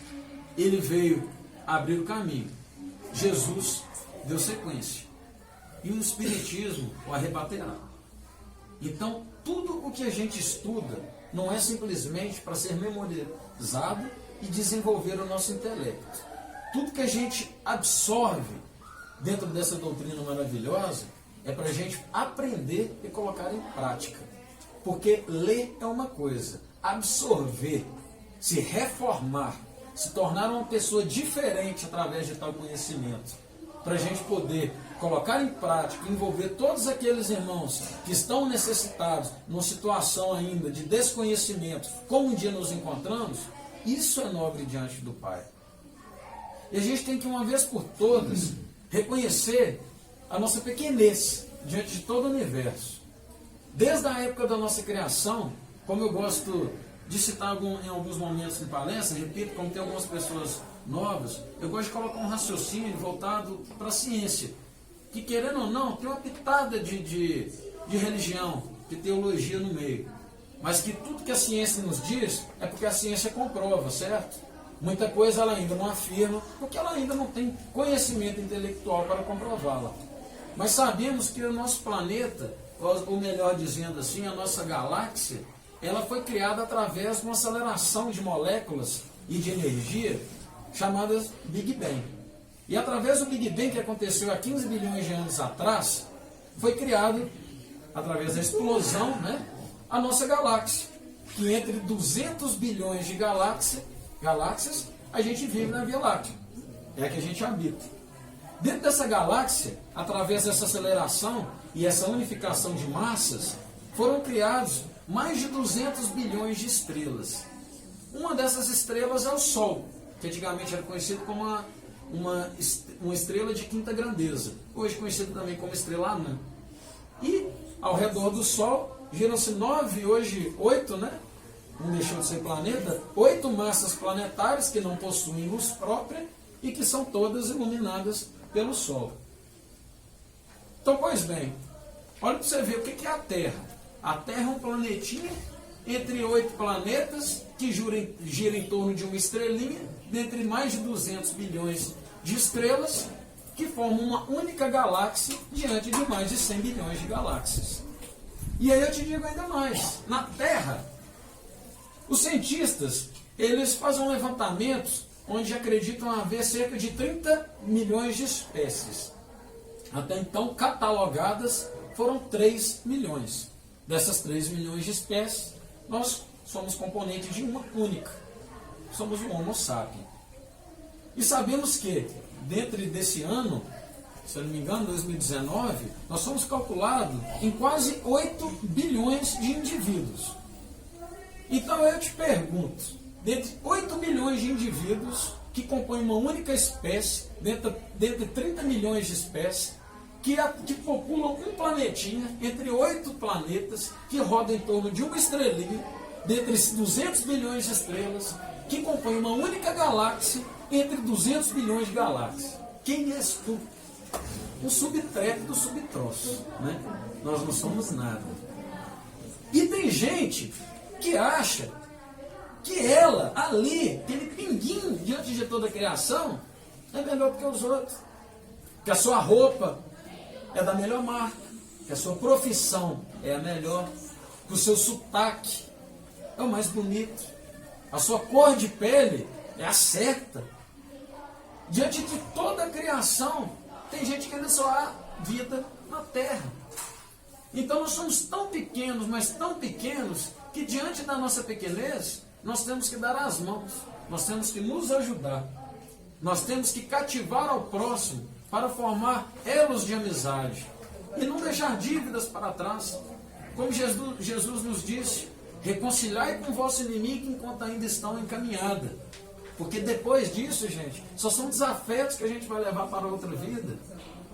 ele veio abrir o caminho, Jesus deu sequência, e o Espiritismo o arrebaterá. Então, tudo o que a gente estuda não é simplesmente para ser memorizado e desenvolver o nosso intelecto. Tudo que a gente absorve dentro dessa doutrina maravilhosa é para a gente aprender e colocar em prática. Porque ler é uma coisa, absorver, se reformar, se tornar uma pessoa diferente através de tal conhecimento, para a gente poder colocar em prática, envolver todos aqueles irmãos que estão necessitados, numa situação ainda de desconhecimento, como um dia nos encontramos, isso é nobre diante do Pai. E a gente tem que, uma vez por todas, reconhecer a nossa pequenez diante de todo o universo. Desde a época da nossa criação, como eu gosto de citar em alguns momentos de palestra, repito, como tem algumas pessoas novas, eu gosto de colocar um raciocínio voltado para a ciência, que querendo ou não, tem uma pitada de religião, de teologia no meio, mas que tudo que a ciência nos diz é porque a ciência comprova, certo? Muita coisa ela ainda não afirma, porque ela ainda não tem conhecimento intelectual para comprová-la. Mas sabemos que o nosso planeta, ou melhor dizendo assim, a nossa galáxia, ela foi criada através de uma aceleração de moléculas e de energia chamadas Big Bang. E através do Big Bang, que aconteceu há 15 bilhões de anos atrás, foi criado, através da explosão, a nossa galáxia. que entre 200 bilhões de galáxias, a gente vive na Via Láctea. É a que a gente habita. Dentro dessa galáxia, através dessa aceleração e essa unificação de massas, foram criados mais de 200 bilhões de estrelas. Uma dessas estrelas é o Sol, que antigamente era conhecido como uma estrela de quinta grandeza, hoje conhecido também como estrela anã. E ao redor do Sol giram-se 9, hoje 8, né? Não deixou de ser planeta, 8 massas planetárias que não possuem luz própria e que são todas iluminadas pelo Sol. Então, pois bem, olha para você ver o que é a Terra. A Terra é um planetinha entre 8 planetas que gira em torno de uma estrelinha, dentre mais de 200 bilhões de estrelas, que formam uma única galáxia diante de mais de 100 bilhões de galáxias. E aí eu te digo ainda mais, na Terra, os cientistas, eles fazem levantamentos onde acreditam haver cerca de 30 milhões de espécies. Até então, catalogadas foram 3 milhões. Dessas 3 milhões de espécies, nós somos componente de uma única. Somos o Homo sapiens. E sabemos que, dentro desse ano, se eu não me engano, 2019, nós somos calculados em quase 8 bilhões de indivíduos. Então eu te pergunto, dentre 8 milhões de indivíduos que compõem uma única espécie, dentre 30 milhões de espécies, que populam um planetinha, entre 8 planetas, que rodam em torno de uma estrelinha, dentre 200 bilhões de estrelas, que compõem uma única galáxia, entre 200 bilhões de galáxias. Quem és tu? Um subtreco do subtroço, né? Nós não somos nada. E tem gente que acha que ela, ali, aquele pinguinho diante de toda a criação, é melhor do que os outros. Que a sua roupa é da melhor marca, que a sua profissão é a melhor, que o seu sotaque é o mais bonito, a sua cor de pele é a certa. Diante de toda a criação, tem gente querendo só a vida na Terra. Então nós somos tão pequenos, mas tão pequenos, que diante da nossa pequenez, nós temos que dar as mãos, nós temos que nos ajudar, nós temos que cativar ao próximo para formar elos de amizade e não deixar dívidas para trás. Como Jesus nos disse, reconciliai com o vosso inimigo enquanto ainda estão em caminhada. Porque depois disso, gente, só são desafetos que a gente vai levar para outra vida.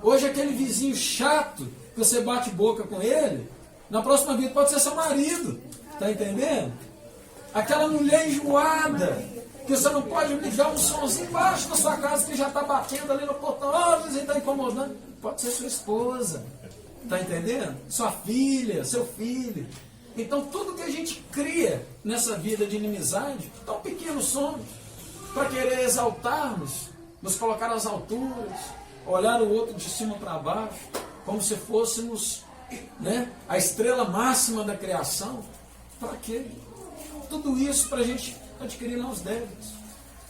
Hoje aquele vizinho chato, que você bate boca com ele, na próxima vida pode ser seu marido. Está entendendo? Aquela mulher enjoada, que você não pode ligar um somzinho embaixo da sua casa que já está batendo ali no portão, e está incomodando. Pode ser sua esposa. Está entendendo? Sua filha, seu filho. Então tudo que a gente cria nessa vida de inimizade, tão pequenos somos, para querer exaltarmos, nos colocar às alturas, olhar o outro de cima para baixo, como se fôssemos, né, a estrela máxima da criação. Para quê? Tudo isso para a gente adquirir novos débitos.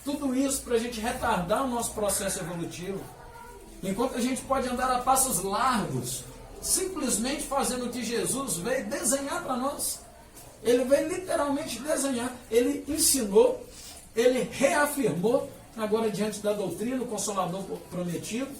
Tudo isso para a gente retardar o nosso processo evolutivo. Enquanto a gente pode andar a passos largos, simplesmente fazendo o que Jesus veio desenhar para nós. Ele veio literalmente desenhar. Ele ensinou, ele reafirmou, agora diante da doutrina, o Consolador prometido.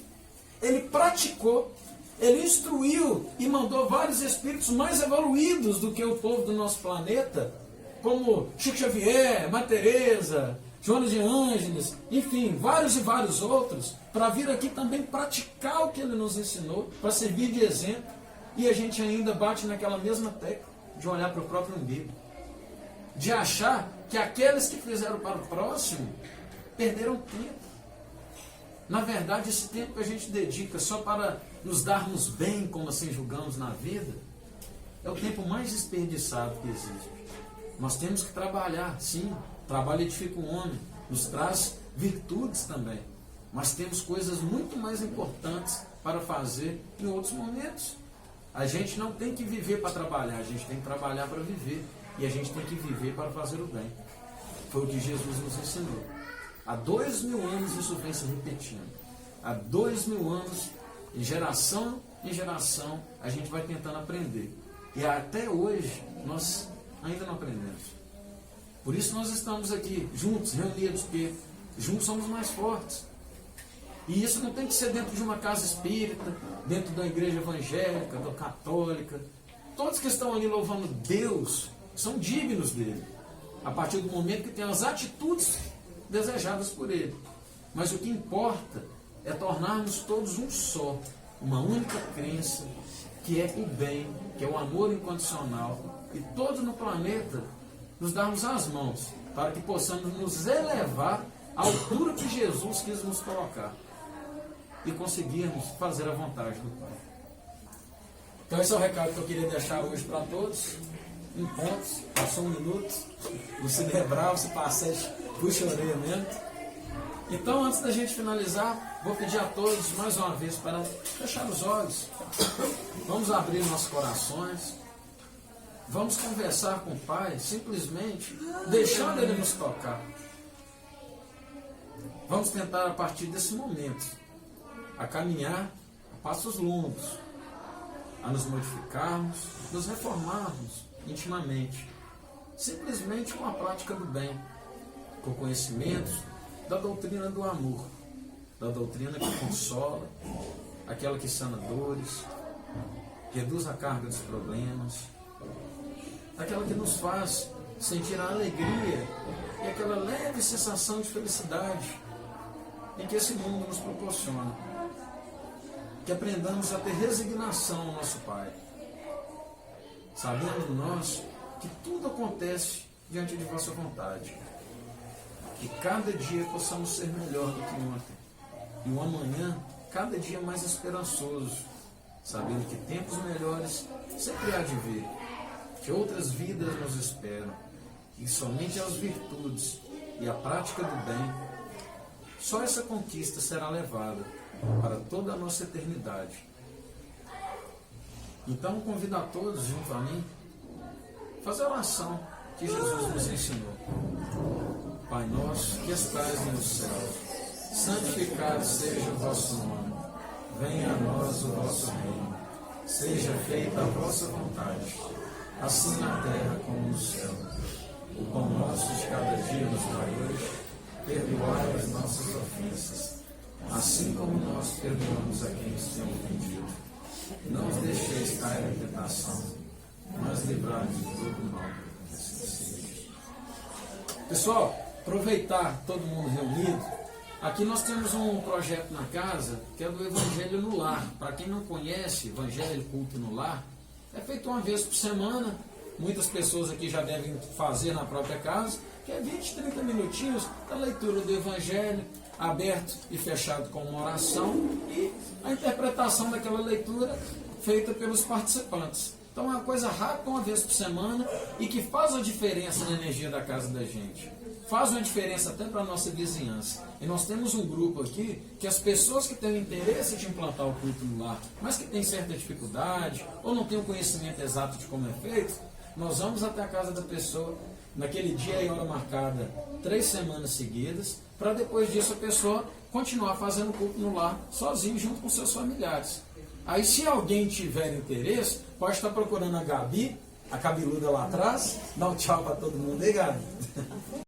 Ele praticou, ele instruiu e mandou vários espíritos mais evoluídos do que o povo do nosso planeta, como Chico Xavier, Madre Teresa, Joana de Ângeles, enfim, vários e vários outros, para vir aqui também praticar o que ele nos ensinou, para servir de exemplo, e a gente ainda bate naquela mesma tecla de olhar para o próprio umbigo, de achar que aqueles que fizeram para o próximo perderam tempo. Na verdade, esse tempo que a gente dedica só para nos darmos bem, como assim julgamos na vida, é o tempo mais desperdiçado que existe. Nós temos que trabalhar, sim, o trabalho edifica o homem, nos traz virtudes também, mas temos coisas muito mais importantes para fazer em outros momentos. A gente não tem que viver para trabalhar, a gente tem que trabalhar para viver, e a gente tem que viver para fazer o bem. Foi o que Jesus nos ensinou. Há 2000 anos isso vem se repetindo. Há 2000 anos, de geração em geração, a gente vai tentando aprender. E até hoje, nós ainda não aprendemos. Por isso nós estamos aqui, juntos, reunidos, porque juntos somos mais fortes. E isso não tem que ser dentro de uma casa espírita, dentro da igreja evangélica, da católica. Todos que estão ali louvando Deus são dignos dele, a partir do momento que tem as atitudes desejadas por ele. Mas o que importa é tornarmos todos um só, uma única crença, que é o bem, que é o amor incondicional, e todos no planeta nos darmos as mãos, para que possamos nos elevar à altura que Jesus quis nos colocar, e conseguirmos fazer a vontade do Pai. Então esse é o recado que eu queria deixar hoje para todos. Em pontos, passou 1 minuto, você não é bravo, se passar, puxa a orelha mesmo. Então, antes da gente finalizar, vou pedir a todos mais uma vez para fechar os olhos. Vamos abrir nossos corações. Vamos conversar com o Pai, simplesmente deixando Ele nos tocar. Vamos tentar, a partir desse momento, a caminhar a passos longos, a nos modificarmos, nos reformarmos intimamente, simplesmente com a prática do bem, com o conhecimento da doutrina do amor, da doutrina que consola, aquela que sana dores, reduz a carga dos problemas, aquela que nos faz sentir a alegria e aquela leve sensação de felicidade em que esse mundo nos proporciona. Que aprendamos a ter resignação ao nosso Pai, sabendo nós que tudo acontece diante de vossa vontade. Que cada dia possamos ser melhor do que ontem. E o amanhã, cada dia mais esperançoso, sabendo que tempos melhores sempre há de vir, que outras vidas nos esperam, e somente as virtudes e a prática do bem, só essa conquista será levada para toda a nossa eternidade. Então convido a todos, junto a mim, a fazer a oração que Jesus nos ensinou. Pai nosso que estais nos céus, santificado seja o vosso nome. Venha a nós o vosso reino. Seja feita a vossa vontade, assim na terra como no céu. O pão nosso de cada dia nos dai hoje. Perdoai as nossas ofensas, assim como nós perdoamos a quem nos tem ofendido. Não os deixeis cair em tentação, mas livrai-nos de todo mal. Pessoal, aproveitar todo mundo reunido, aqui nós temos um projeto na casa que é do Evangelho no Lar. Para quem não conhece, Evangelho Culto no Lar, é feito uma vez por semana. Muitas pessoas aqui já devem fazer na própria casa, que é 20, 30 minutinhos da leitura do Evangelho, aberto e fechado com uma oração, e a interpretação daquela leitura feita pelos participantes. Então é uma coisa rápida, uma vez por semana, e que faz a diferença na energia da casa da gente. Faz uma diferença até para a nossa vizinhança. E nós temos um grupo aqui que as pessoas que têm interesse de implantar o culto no lar, mas que têm certa dificuldade, ou não têm o conhecimento exato de como é feito, nós vamos até a casa da pessoa, naquele dia e hora marcada, 3 semanas seguidas, para depois disso a pessoa continuar fazendo o culto no lar, sozinho, junto com seus familiares. Aí, se alguém tiver interesse, pode estar procurando a Gabi, a cabeluda lá atrás. Dá um tchau para todo mundo aí, Gabi.